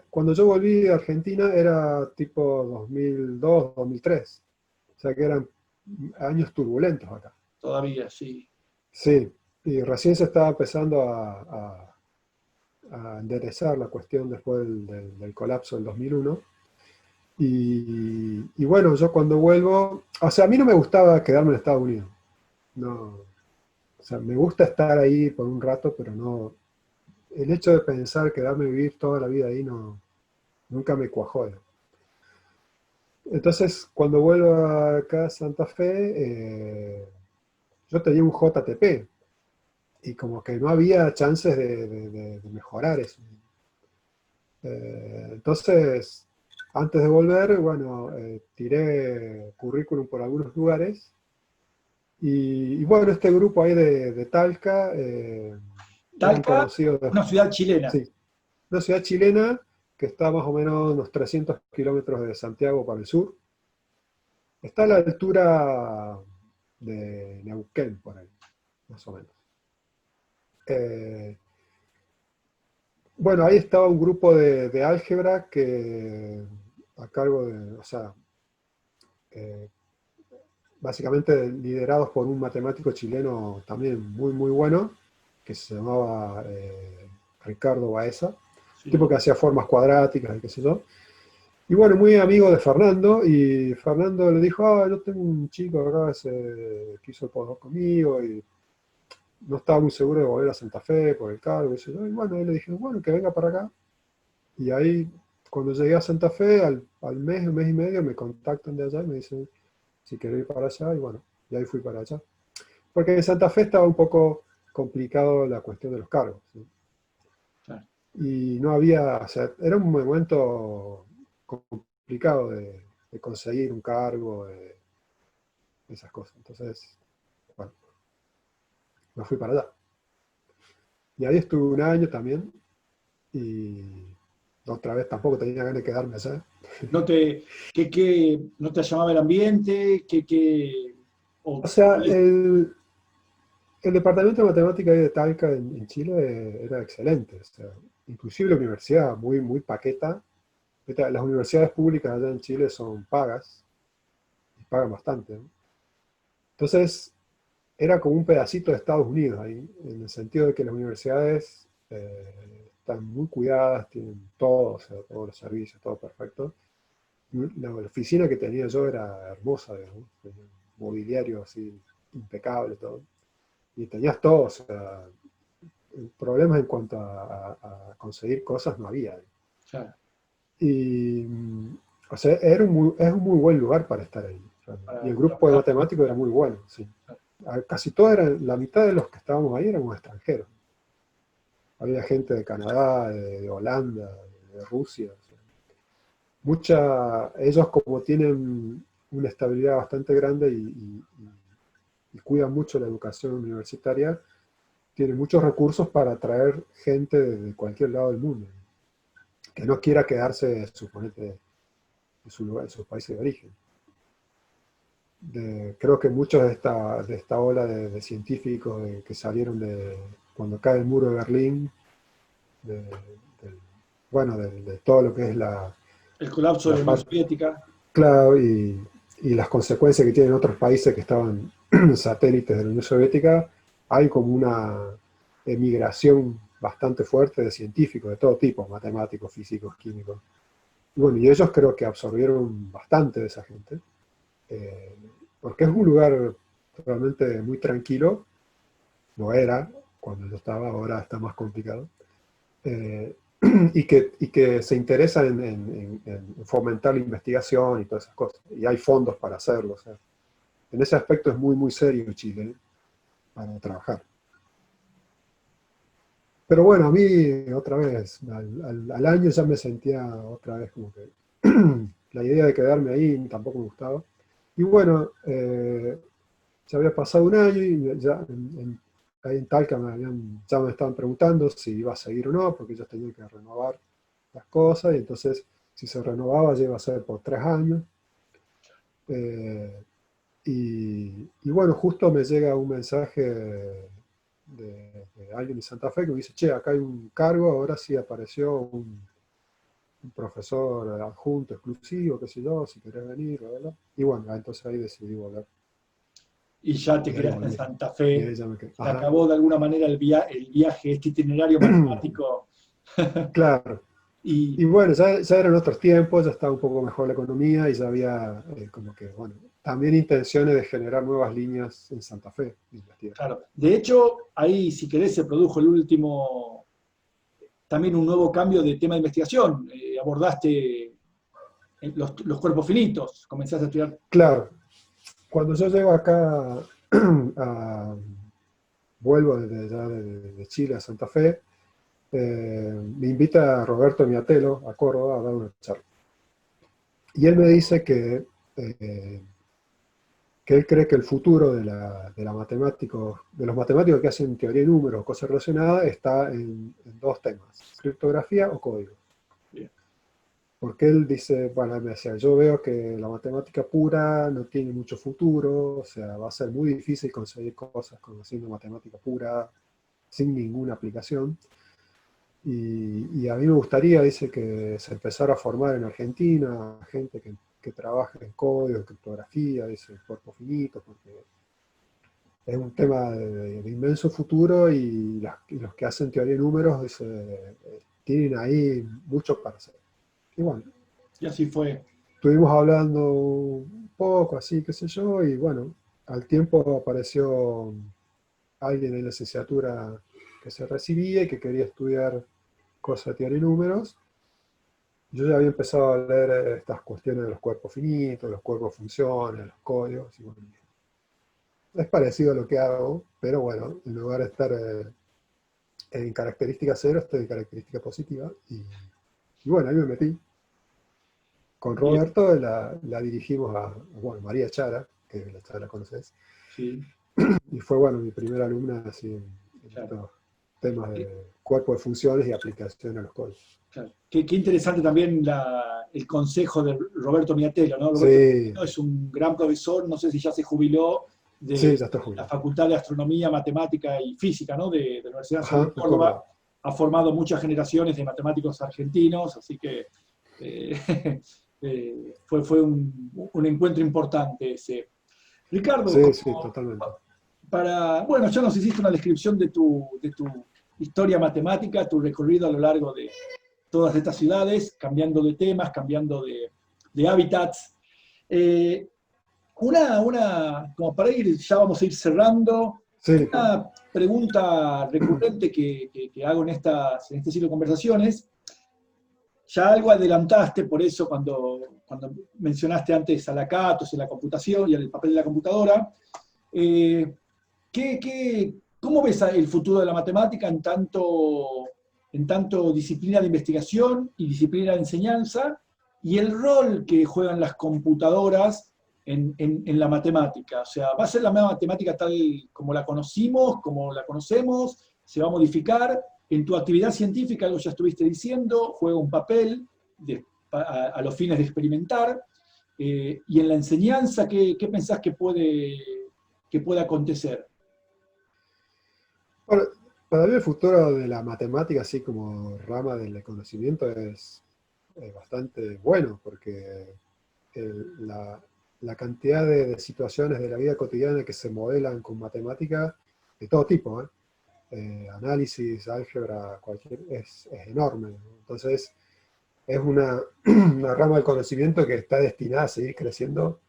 cuando yo volví a Argentina era tipo 2002, 2003. O sea que eran años turbulentos acá. Todavía, sí. Sí, y recién se estaba empezando a enderezar la cuestión después del colapso del 2001. Y bueno, yo cuando vuelvo, o sea, a mí no me gustaba quedarme en Estados Unidos. No, o sea, me gusta estar ahí por un rato, pero no, el hecho de pensar quedarme a vivir toda la vida ahí no, nunca me cuajó. Entonces, cuando vuelvo acá a Santa Fe, yo tenía un JTP y como que no había chances de mejorar eso. Entonces, antes de volver, bueno, tiré currículum por algunos lugares y bueno, este grupo ahí de Talca eran Talca, conocidos, una ciudad chilena. sí, una ciudad chilena que está más o menos unos 300 kilómetros de Santiago para el sur. Está a la altura de Neuquén, por ahí, más o menos. Eh, bueno, ahí estaba un grupo de álgebra que a cargo de, o sea, eh, básicamente liderados por un matemático chileno también muy, muy bueno, que se llamaba Ricardo Baeza, tipo Sí. que hacía formas cuadráticas y qué sé yo. Y bueno, muy amigo de Fernando, y Fernando le dijo, ah, yo tengo un chico acá que hizo el postdoc conmigo, y no estaba muy seguro de volver a Santa Fe por el cargo, y, qué sé yo. Y bueno, ahí le dije, bueno, que venga para acá. Y ahí, cuando llegué a Santa Fe, al mes, un mes y medio, me contactan de allá y me dicen si quiero ir para allá, y bueno, y ahí fui para allá. Porque en Santa Fe estaba un poco complicado la cuestión de los cargos, ¿sí? Claro. Y no había, o sea, era un momento complicado de conseguir un cargo, de esas cosas. Entonces, bueno, me fui para allá. Y ahí estuve un año también, y otra vez tampoco tenía ganas de quedarme allá. ¿No te llamaba el ambiente? O O sea, cuál es? el departamento de matemática ahí de Talca en Chile era excelente. O sea, inclusive la universidad, muy, muy paqueta. Las universidades públicas allá en Chile son pagas, y pagan bastante, ¿no? Entonces, era como un pedacito de Estados Unidos ahí, en el sentido de que las universidades están muy cuidadas, tienen todo, o sea, todos los servicios, todo perfecto. La oficina que tenía yo era hermosa, digamos, tenía un mobiliario así impecable, todo. Y tenías todo, o sea, problemas en cuanto a conseguir cosas no había. Claro, Y, o sea, es un muy buen lugar para estar ahí. Y el para grupo de laburar. matemáticos era muy bueno, sí. Casi toda la mitad de los que estábamos ahí éramos extranjeros. Había gente de Canadá, de Holanda, de Rusia. O sea, ellos como tienen una estabilidad bastante grande y cuidan mucho la educación universitaria, tienen muchos recursos para atraer gente de cualquier lado del mundo, que no quiera quedarse, suponete, en su lugar, en sus países de origen. Creo que muchos de esta ola de científicos que salieron cuando cae el muro de Berlín, de, del- bueno, de todo lo que es El colapso de la la Unión parte Soviética. clave y las consecuencias que tienen otros países que estaban satélites de la Unión Soviética, hay como una emigración bastante fuerte de científicos de todo tipo, matemáticos, físicos, químicos. Y bueno, y ellos creo que absorbieron bastante de esa gente, eh, porque es un lugar realmente muy tranquilo, lo era cuando yo estaba, ahora está más complicado, eh, y que se interesa en fomentar la investigación y todas esas cosas, y hay fondos para hacerlo, o sea, en ese aspecto es muy, muy serio Chile, ¿eh? Para trabajar. Pero bueno, a mí otra vez, al año ya me sentía otra vez como que la idea de quedarme ahí tampoco me gustaba. Y bueno, ya había pasado un año y ya ahí en Talca ya me estaban preguntando si iba a seguir o no, porque ellos tenían que renovar las cosas, y entonces si se renovaba ya iba a ser por 3 años. Eh, y bueno, justo me llega un mensaje de alguien de Santa Fe que me dice, che, acá hay un cargo, ahora sí apareció un profesor adjunto exclusivo, qué sé yo, si querés venir, bla, bla, bla. Y bueno, entonces ahí decidí volver. Y ya te y ahí quedaste en volví. Santa Y Fe, ahí ya me quedé. se Ajá. acabó de alguna manera el viaje, este itinerario matemático. Claro. Y Y bueno, ya eran otros tiempos, ya estaba un poco mejor la economía y ya había como que, bueno, también intenciones de generar nuevas líneas en Santa Fe, en la tierra. claro, de hecho, ahí, si querés, se produjo el último, también un nuevo cambio de tema de investigación. Abordaste los cuerpos finitos, comenzaste a estudiar. Claro, cuando yo llego acá, a- vuelvo desde ya de Chile a Santa Fe, me invita Roberto Miatelo a Córdoba a dar una charla. Y él me dice eh, que él cree que el futuro de los matemáticos que hacen teoría y números, cosas relacionadas, está en dos temas, criptografía o código. Bien, Porque él dice, bueno, él me decía, yo veo que la matemática pura no tiene mucho futuro, o sea, va a ser muy difícil conseguir cosas conociendo matemática pura sin ninguna aplicación. Y a mí me gustaría, dice, que se empezara a formar en Argentina gente que trabaje en código, en criptografía, dice, cuerpo finito, porque es un tema de inmenso futuro y los que hacen teoría de números dice, tienen ahí mucho para hacer. Y bueno, y así fue. estuvimos hablando un poco, así, qué sé yo, y bueno, al tiempo apareció alguien en la licenciatura que se recibía y que quería estudiar cosas de teoría y números. Yo ya había empezado a leer estas cuestiones de los cuerpos finitos, los cuerpos funciones, los códigos, y bueno, es parecido a lo que hago, pero bueno, en lugar de estar en característica cero, estoy en característica positiva, y bueno, ahí me metí. Con Bien, Roberto la dirigimos bueno, María Chara, que la Chara conoces, sí, y fue, bueno, mi primera alumna así en claro. estos temas Eh, de cuerpo de funciones y aplicación a los códigos. claro. Qué interesante también el consejo de Roberto Miatelo, ¿no? Roberto Sí, Miatelo es un gran profesor, no sé si ya se jubiló, sí, de ya está la jubilado. Facultad de Astronomía, Matemática y Física, ¿no? De la Universidad Nacional de Ajá, de Córdoba. Córdoba. Ha formado muchas generaciones de matemáticos argentinos, así que eh, fue un encuentro importante ese. Ricardo, Sí, sí, como totalmente. bueno, ya nos hiciste una descripción de tu historia matemática, tu recorrido a lo largo de todas estas ciudades, cambiando de temas, cambiando de hábitats. Eh, como para ir, ya vamos a ir cerrando, Sí, una pregunta recurrente que hago en este ciclo de conversaciones. Ya algo adelantaste, por eso cuando mencionaste antes a la Catos y la computación y el papel de la computadora. Eh, ¿Cómo ves el futuro de la matemática en tanto disciplina de investigación y disciplina de enseñanza y el rol que juegan las computadoras en la matemática? O sea, ¿va a ser la misma matemática tal como la conocimos, como la conocemos? ¿Se va a modificar? En tu actividad científica, algo ya estuviste diciendo, juega un papel a los fines de experimentar. Y en la enseñanza, ¿qué pensás que puede acontecer? bueno, para mí el futuro de la matemática, así como rama del conocimiento, es bastante bueno, porque la cantidad de situaciones de la vida cotidiana que se modelan con matemática, de todo tipo, análisis, álgebra, es enorme, ¿no? Entonces, es una rama del conocimiento que está destinada a seguir creciendo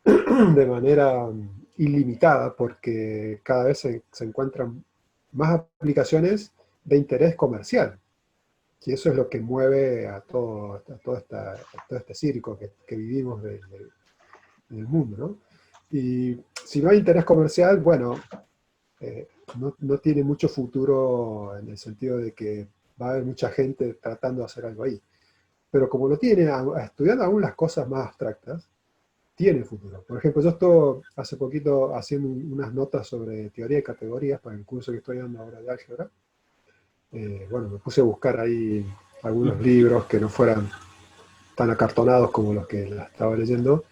de manera ilimitada, porque cada vez se encuentran más aplicaciones de interés comercial. Y eso es lo que mueve a todo este circo que vivimos del mundo, ¿no? Y si no hay interés comercial, bueno, no tiene mucho futuro en el sentido de que va a haber mucha gente tratando de hacer algo ahí. Pero como lo tiene, estudiando aún las cosas más abstractas, tiene futuro. Por ejemplo, yo estoy hace poquito haciendo unas notas sobre teoría de categorías para el curso que estoy dando ahora de álgebra. Bueno, me puse a buscar ahí algunos libros que no fueran tan acartonados como los que la estaba leyendo.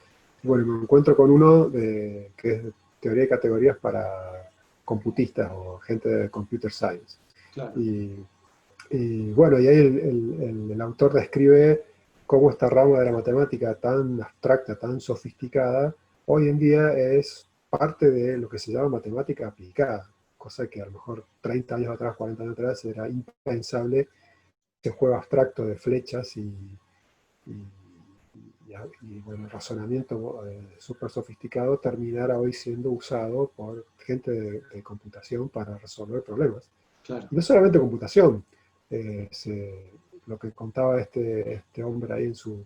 Y bueno, me encuentro con uno que es de teoría de categorías para computistas o gente de computer science. Claro. Y, y bueno, y ahí el autor describe cómo esta rama de la matemática tan abstracta, tan sofisticada, hoy en día es parte de lo que se llama matemática aplicada, cosa que a lo mejor 30 años atrás, 40 años atrás era impensable, ese juego abstracto de flechas y, bueno, razonamiento súper sofisticado terminara hoy siendo usado por gente de computación para resolver problemas. Claro. Y no solamente computación, lo que contaba este hombre ahí en su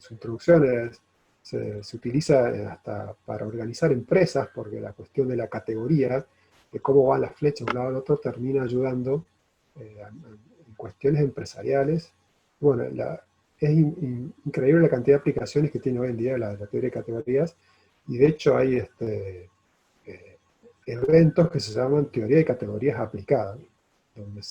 introducción es, se utiliza hasta para organizar empresas, porque la cuestión de la categoría, de cómo van las flechas de un lado al otro, termina ayudando en cuestiones empresariales. Bueno, es increíble la cantidad de aplicaciones que tiene hoy en día la teoría de categorías, y de hecho hay eventos que se llaman teoría de categorías aplicadas, donde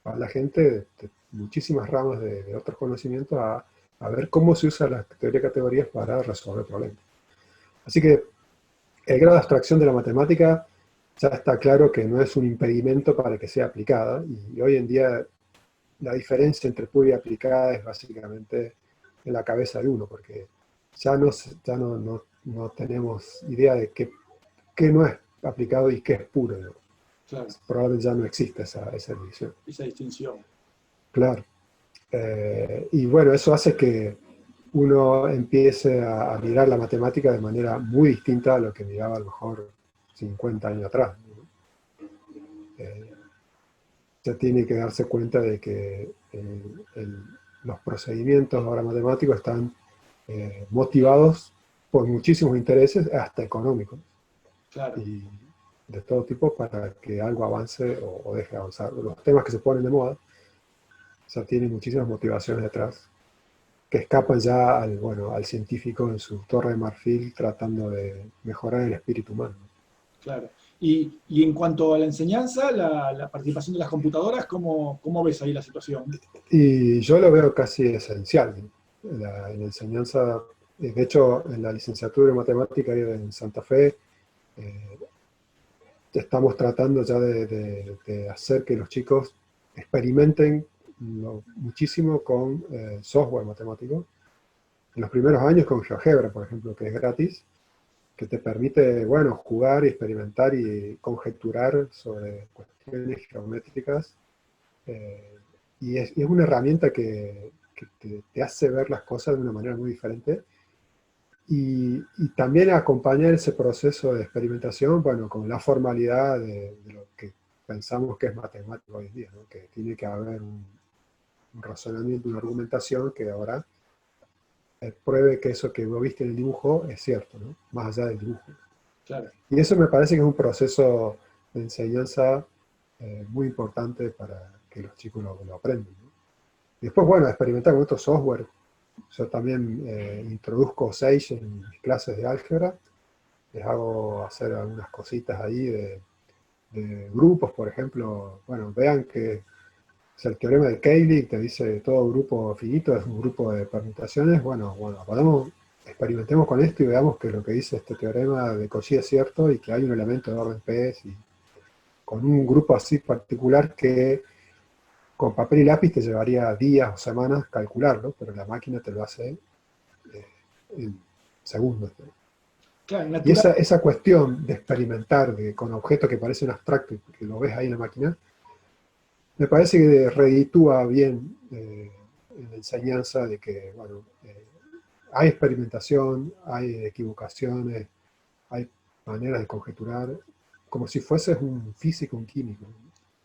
va la gente de muchísimas ramas de otros conocimientos a ver cómo se usa la teoría de categorías para resolver problemas. Así que el grado de abstracción de la matemática ya está claro que no es un impedimento para que sea aplicada, y hoy en día la diferencia entre pura y aplicada es básicamente en la cabeza de uno, porque ya no tenemos idea de qué no es aplicado y qué es puro, ¿no? Claro. Probablemente ya no existe esa división. Esa distinción. Claro. Y bueno, eso hace que uno empiece a mirar la matemática de manera muy distinta a lo que miraba a lo mejor 50 años atrás, ¿no? Ya tiene que darse cuenta de que los procedimientos ahora matemáticos están motivados por muchísimos intereses, hasta económicos, Claro. y de todo tipo, para que algo avance o deje de avanzar. Los temas que se ponen de moda ya tienen muchísimas motivaciones detrás, que escapan ya al científico en su torre de marfil tratando de mejorar el espíritu humano. Claro. Y en cuanto a la enseñanza, la participación de las computadoras, ¿cómo ves ahí la situación? Y yo lo veo casi esencial, ¿no? En la enseñanza. De hecho, en la licenciatura en matemática en Santa Fe, eh, estamos tratando ya de hacer que los chicos experimenten muchísimo con software matemático. En los primeros años con GeoGebra, por ejemplo, que es gratis, que te permite, bueno, jugar y experimentar y conjeturar sobre cuestiones geométricas. eh, y es una herramienta que te hace ver las cosas de una manera muy diferente. Y también acompañar ese proceso de experimentación, bueno, con la formalidad de lo que pensamos que es matemático hoy en día, ¿no? Que tiene que haber un razonamiento, una argumentación que ahora pruebe que eso que vos viste en el dibujo es cierto, ¿no? Más allá del dibujo. Claro. Y eso me parece que es un proceso de enseñanza muy importante para que los chicos lo aprendan, ¿no? Y después, bueno, experimentar con otros software. Yo también introduzco Sage en mis clases de álgebra. Les hago hacer algunas cositas ahí de grupos, por ejemplo. Bueno, vean que es el teorema de Cayley, te dice todo grupo finito es un grupo de permutaciones. Bueno, experimentemos con esto y veamos que lo que dice este teorema de Cauchy es cierto y que hay un elemento de orden P, y con un grupo así particular que con papel y lápiz te llevaría días o semanas calcularlo, pero la máquina te lo hace en segundos. Claro, Y natural. esa cuestión de experimentar con objetos que parecen abstractos y que lo ves ahí en la máquina, me parece que reditúa bien en la enseñanza de que, bueno, hay experimentación, hay equivocaciones, hay maneras de conjeturar, como si fueses un físico, un químico.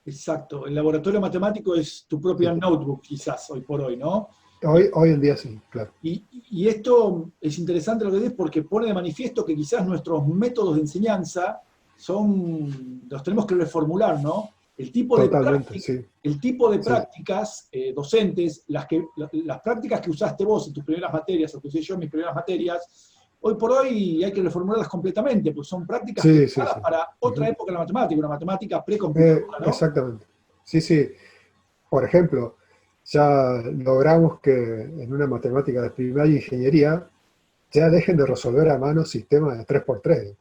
Exacto. El laboratorio matemático es tu propia Sí. notebook, quizás, hoy por hoy, ¿no? Hoy en día sí, claro. Y esto es interesante lo que dices porque pone de manifiesto que quizás nuestros métodos de enseñanza los tenemos que reformular, ¿no? Totalmente, sí. El tipo de Sí, prácticas docentes, las prácticas que usaste vos en tus primeras materias o que usé yo en mis primeras materias, hoy por hoy hay que reformularlas completamente, porque son prácticas sí, sí, pensadas sí. para otra Ujú. época de la matemática, una matemática precomputadora, ¿no? Exactamente. Sí, sí. Por ejemplo, ya logramos que en una matemática de primaria y ingeniería ya dejen de resolver a mano sistemas de 3x3.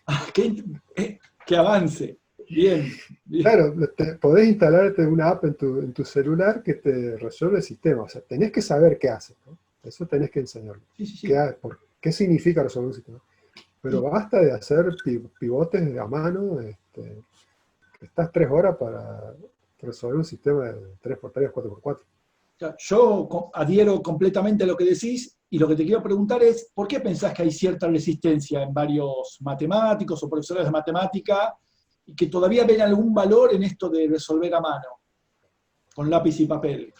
Ah, qué avance. Bien, bien. Claro, podés instalarte una app en tu celular que te resuelve el sistema. O sea, tenés que saber qué hace, ¿no? Eso tenés que enseñarlo. Sí, sí, sí. ¿Qué significa resolver un sistema? pero basta de hacer pivotes a mano, que estás 3 horas para resolver un sistema de 3x3, 4x4. Yo adhiero completamente a lo que decís y lo que te quiero preguntar es, ¿por qué pensás que hay cierta resistencia en varios matemáticos o profesores de matemática y que todavía ven algún valor en esto de resolver a mano, con lápiz y papel?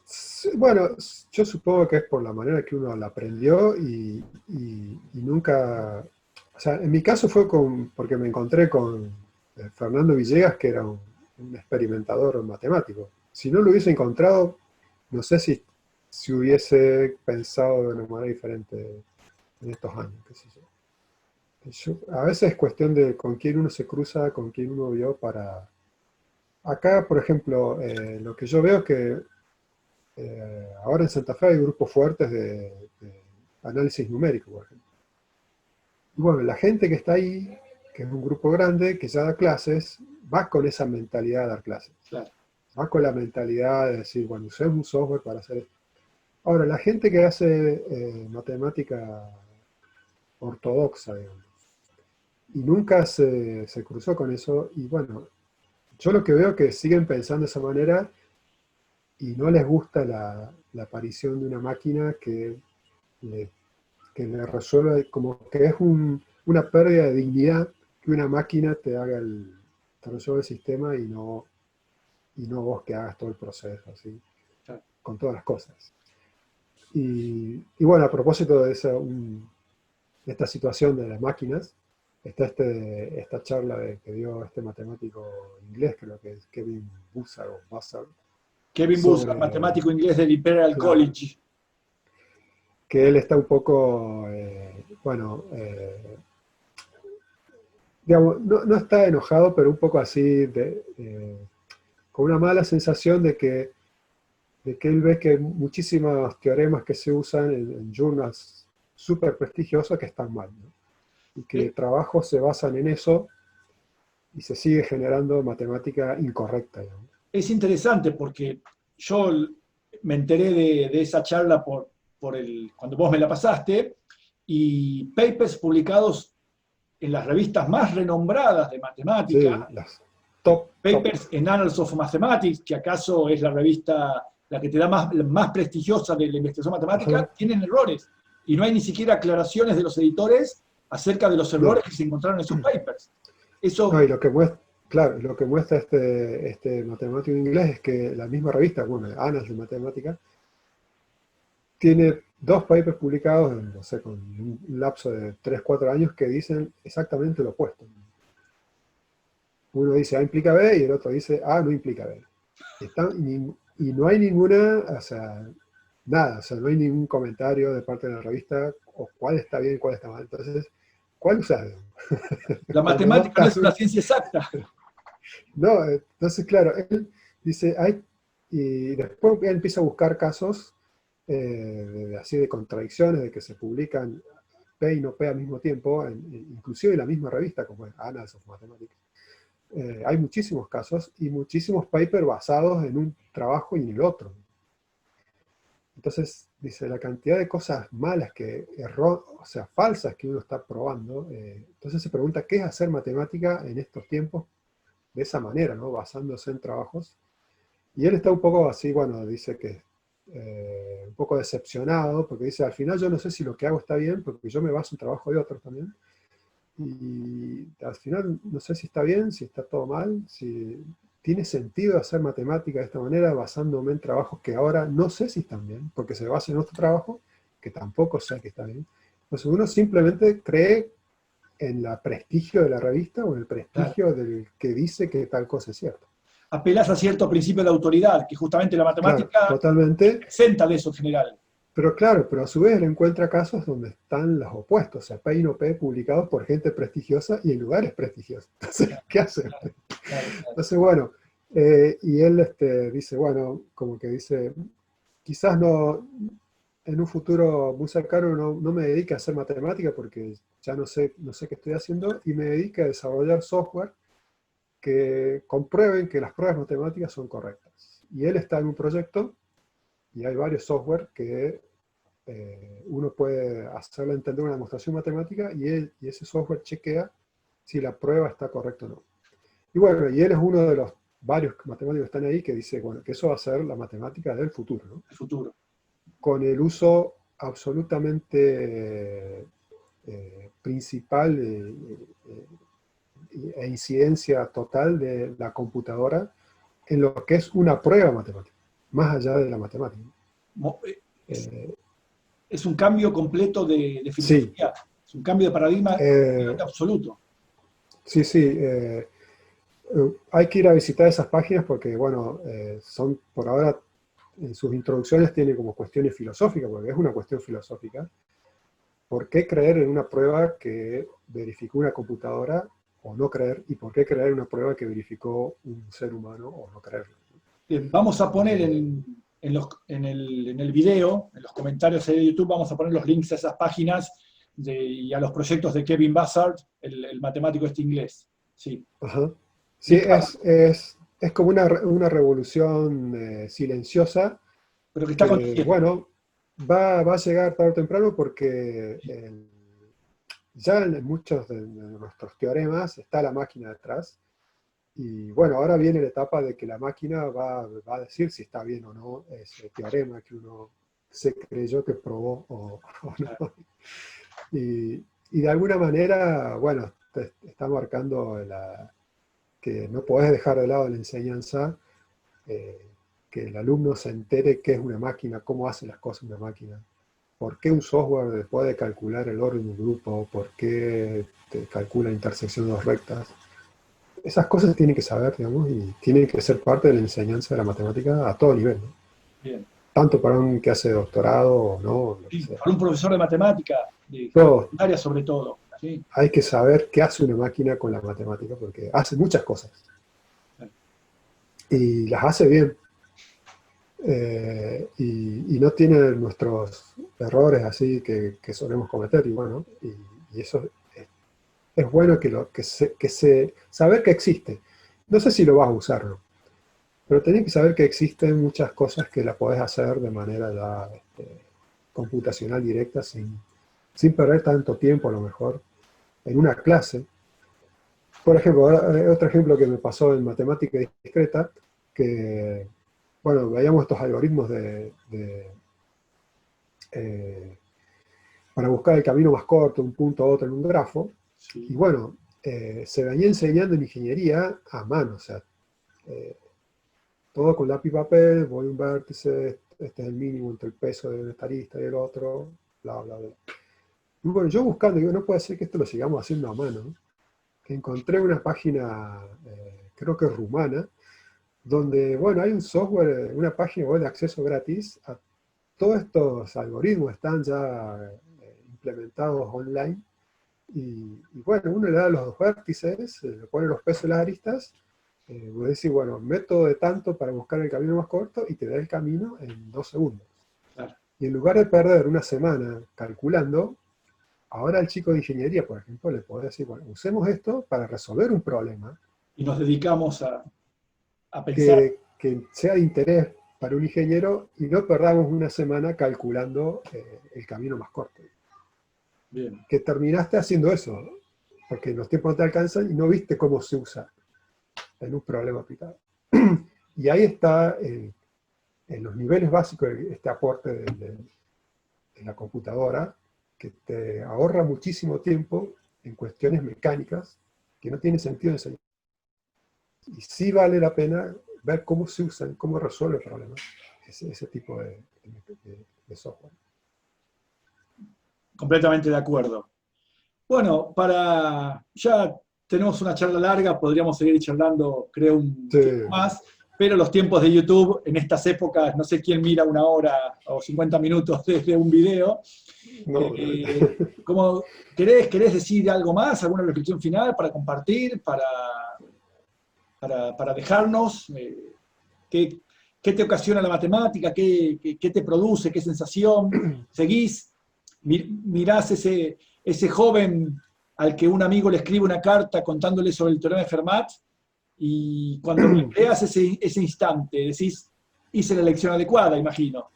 Sí, bueno, yo supongo que es por la manera que uno la aprendió y nunca... O sea, en mi caso fue porque me encontré con Fernando Villegas, que era un experimentador matemático. Si no lo hubiese encontrado, no sé si hubiese pensado de una manera diferente en estos años, qué sé yo. A veces es cuestión de con quién uno se cruza, con quién uno vio para... Acá, por ejemplo, lo que yo veo es que ahora en Santa Fe hay grupos fuertes de análisis numérico, por ejemplo. Y bueno, la gente que está ahí, que es un grupo grande, que ya da clases, va con esa mentalidad de dar clases. Claro. Va con la mentalidad de decir, bueno, usemos un software para hacer esto. Ahora, la gente que hace matemática ortodoxa, digamos, y nunca se cruzó con eso, y bueno, yo lo que veo es que siguen pensando de esa manera y no les gusta la aparición de una máquina le, que le resuelve, como que es una pérdida de dignidad que una máquina te resuelva el sistema y no vos que hagas todo el proceso, así, Claro. con todas las cosas. Y bueno, a propósito de esta situación de las máquinas, está esta charla que dio este matemático inglés, creo que es Kevin Bussard, Kevin Bussard, sobre, matemático inglés del Imperial claro, College. que él está un poco, bueno, digamos, no está enojado, pero un poco así, con una mala sensación de que él ve que hay muchísimos teoremas que se usan en journals súper prestigiosos que están mal, ¿no? Y que Eh, trabajos se basan en eso y se sigue generando matemática incorrecta, digamos. Es interesante porque yo me enteré de esa charla cuando vos me la pasaste y papers publicados en las revistas más renombradas de Sí, matemática, las top. papers en Annals of Mathematics, que acaso es la revista la que te da más prestigiosa de la investigación matemática, Ajá. tienen errores. Y no hay ni siquiera aclaraciones de los editores acerca de los errores No, que se encontraron en esos papers. no, Eso, y lo que muestra, claro, lo que muestra este matemático inglés es que la misma revista, bueno, Annals de Matemática, tiene 2 papers publicados, no sé, con un lapso de 3 4 años que dicen exactamente lo opuesto. Uno dice A implica B y el otro dice A no implica B. Y no hay ninguna, o sea, nada, o sea, no hay ningún comentario de parte de la revista o cuál está bien y cuál está mal. Entonces, ¿cuál usar? la Cuando dos matemática no es una casos, ciencia exacta. no, entonces, claro, él dice, y después él empieza a buscar casos así de contradicciones, de que se publican P y no P al mismo tiempo, inclusive en la misma revista, como es Annals of Mathematics. Hay muchísimos casos y muchísimos papers basados en un trabajo y en el otro. Entonces, dice, la cantidad de cosas malas o sea, falsas que uno está probando, entonces se pregunta, ¿qué es hacer matemática en estos tiempos de esa manera, ¿no? Basándose en trabajos? Y él está un poco así, bueno, dice que un poco decepcionado, porque dice, al final yo no sé si lo que hago está bien, porque yo me baso en trabajo de otros también, y al final no sé si está bien, si está todo mal, si tiene sentido hacer matemática de esta manera basándome en trabajos que ahora no sé si están bien, porque se basa en otro trabajo que tampoco sé que está bien. Entonces uno simplemente cree en el prestigio de la revista o en el Claro. prestigio del que dice que tal cosa es cierta. Apelás a cierto principio de autoridad, que justamente la Claro, matemática totalmente. exenta de eso en general. Pero claro, pero a su vez él encuentra casos donde están los opuestos, o sea, P y no P publicados por gente prestigiosa y en lugares prestigiosos. Entonces, Claro, ¿qué hace? claro, claro, claro. Entonces, bueno, y él dice, bueno, como que dice, quizás no, en un futuro muy cercano no me dedique a hacer matemática porque ya no sé qué estoy haciendo y me dedique a desarrollar software que comprueben que las pruebas matemáticas son correctas. Y él está en un proyecto y hay varios software que uno puede hacerle entender una demostración matemática y ese software chequea si la prueba está correcta o no. Y bueno, y él es uno de los varios matemáticos que están ahí que dice, bueno, que eso va a ser la matemática del futuro, ¿no? El futuro. Con el uso absolutamente principal e incidencia total de la computadora en lo que es una prueba matemática, más allá de la matemática. Es, Eh, es un cambio completo de sí, filosofía, es un cambio de paradigma absoluto. sí, sí. Hay que ir a visitar esas páginas porque, bueno, son por ahora, en sus introducciones tiene como cuestiones filosóficas, porque es una cuestión filosófica. ¿Por qué creer en una prueba que verificó una computadora o no creer? ¿Y por qué creer en una prueba que verificó un ser humano o no creerlo? Bien, vamos a poner en el video, en los comentarios de YouTube, vamos a poner los links a esas páginas y a los proyectos de Kevin Buzzard, el matemático este inglés. Sí. Ajá. Sí, ¿De qué va? es como una revolución silenciosa Pero que está que, consciente. bueno, va a llegar tarde o temprano porque ya en muchos de nuestros teoremas está la máquina detrás. Y bueno, ahora viene la etapa de que la máquina va a decir si está bien o no ese teorema que uno se creyó que probó o no. Y de alguna manera, bueno, te está marcando que no podés dejar de lado la enseñanza, eh, que el alumno se entere qué es una máquina, cómo hace las cosas una máquina, por qué un software puede calcular el orden de un grupo, por qué te calcula la intersección de dos rectas. Esas cosas tienen que saber, digamos, y tienen que ser parte de la enseñanza de la matemática a todo nivel, ¿no? Bien. Tanto para un que hace doctorado o no, lo que Sí, sea. para un profesor de matemática, de Todo, secundaria sobre todo. ¿Sí? hay que saber qué hace una máquina con la matemática, porque hace muchas cosas. Y las hace bien. Y no tiene nuestros errores así que solemos cometer. Y bueno, y eso es bueno saber que existe. No sé si lo vas a usar, ¿no? Pero tenés que saber que existen muchas cosas que la podés hacer de manera ya, computacional directa sin perder tanto tiempo a lo mejor en una clase. Por ejemplo, otro ejemplo que me pasó en matemática discreta, que, bueno, veíamos estos algoritmos eh, para buscar el camino más corto, un punto a otro en un grafo, y Sí. bueno, se venía enseñando en ingeniería a mano, o sea, eh, todo con lápiz y papel, voy a un vértice, este es el mínimo entre el peso de esta arista y el otro, bla, bla, bla. Y bueno, yo buscando, digo, no puede ser que esto lo sigamos haciendo a mano, ¿no? Que encontré una página, creo que rumana, donde, bueno, hay un software, una página web de acceso gratis a todos estos algoritmos, están ya implementados online, y bueno, uno le da los dos vértices, le pone los pesos de las aristas, voy a decir, bueno, método de tanto para buscar el camino más corto, y te da el camino en 2 segundos. Claro. Y en lugar de perder una semana calculando, ahora al chico de ingeniería, por ejemplo, le podés decir, bueno, usemos esto para resolver un problema Y nos dedicamos a pensar. que sea de interés para un ingeniero y no perdamos una semana calculando el camino más corto. Bien. Que terminaste haciendo eso, porque los tiempos no te alcanzan y no viste cómo se usa en un problema aplicado. Y ahí está, en los niveles básicos, este aporte de la computadora, que te ahorra muchísimo tiempo en cuestiones mecánicas que no tiene sentido enseñar. Y sí vale la pena ver cómo se usan, cómo resuelve problemas ese tipo de software. Completamente de acuerdo. Bueno, ya tenemos una charla larga, podríamos seguir charlando, creo, un Sí, tiempo más, pero los tiempos de YouTube en estas épocas, no sé quién mira 1 hora o 50 minutos desde un video. no, ¿Cómo, querés decir algo más, alguna reflexión final para compartir, para dejarnos? ¿Qué, qué te ocasiona la matemática? ¿Qué te produce? ¿Qué sensación? ¿Seguís? ¿Mirás ese joven al que un amigo le escribe una carta contándole sobre el teorema de Fermat? Y cuando recreas ese instante, decís, hice la elección adecuada, imagino.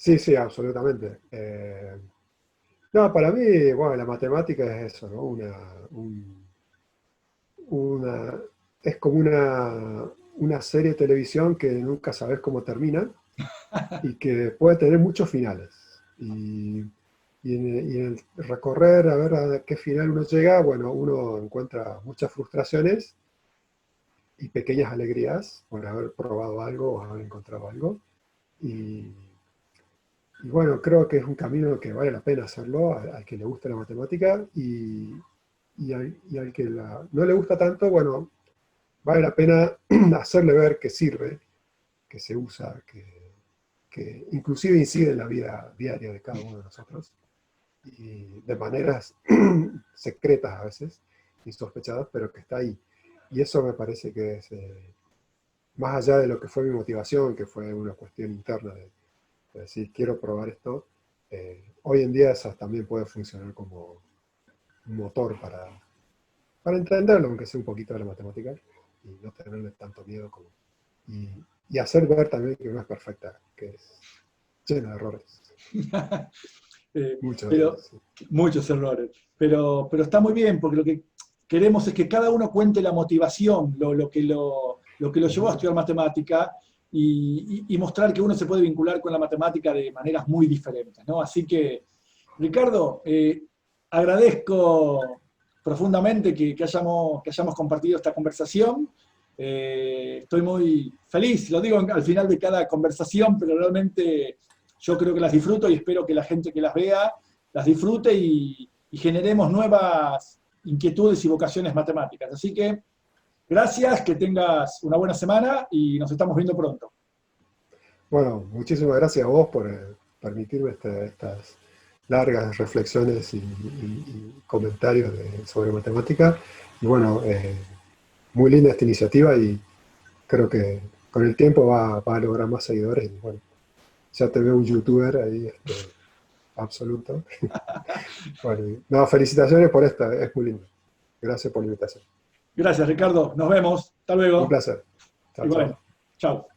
Sí, sí, absolutamente. No, para mí, bueno, la matemática es eso, ¿no? Una, es como una serie de televisión que nunca sabes cómo termina y que puede tener muchos finales. Y en el recorrer, a ver a qué final uno llega, bueno, uno encuentra muchas frustraciones y pequeñas alegrías por haber probado algo o haber encontrado algo. Y, y bueno, creo que es un camino que vale la pena hacerlo al que le gusta la matemática y al que no le gusta tanto, bueno, vale la pena hacerle ver que sirve, que se usa, que inclusive incide en la vida diaria de cada uno de nosotros, y de maneras secretas a veces, insospechadas, pero que está ahí. Y eso me parece que es, más allá de lo que fue mi motivación, que fue una cuestión interna de decir, quiero probar esto, hoy en día eso también puede funcionar como un motor para entenderlo, aunque sea un poquito de la matemática, y no tenerle tanto miedo como... Y, y hacer ver también que no es perfecta, que es llena de errores, muchos de Pero ellos. Sí. muchos errores. Pero está muy bien, porque lo que queremos es que cada uno cuente la motivación, lo que lo llevó a estudiar matemática y mostrar que uno se puede vincular con la matemática de maneras muy diferentes, ¿no? Así que, Ricardo, agradezco profundamente que hayamos compartido esta conversación. Estoy muy feliz, lo digo al final de cada conversación, pero realmente yo creo que las disfruto y espero que la gente que las vea las disfrute y generemos nuevas inquietudes y vocaciones matemáticas. Así que gracias, que tengas una buena semana y nos estamos viendo pronto. Bueno, muchísimas gracias a vos por permitirme estas largas reflexiones y comentarios sobre matemática. Y bueno, muy linda esta iniciativa y creo que con el tiempo va a lograr más seguidores. Y bueno, ya te veo un youtuber ahí, absoluto. Bueno, no, felicitaciones por esta, es muy lindo. Gracias por la invitación. Gracias, Ricardo. Nos vemos. Hasta Un luego. placer. Chao, Igual. chao. Chao.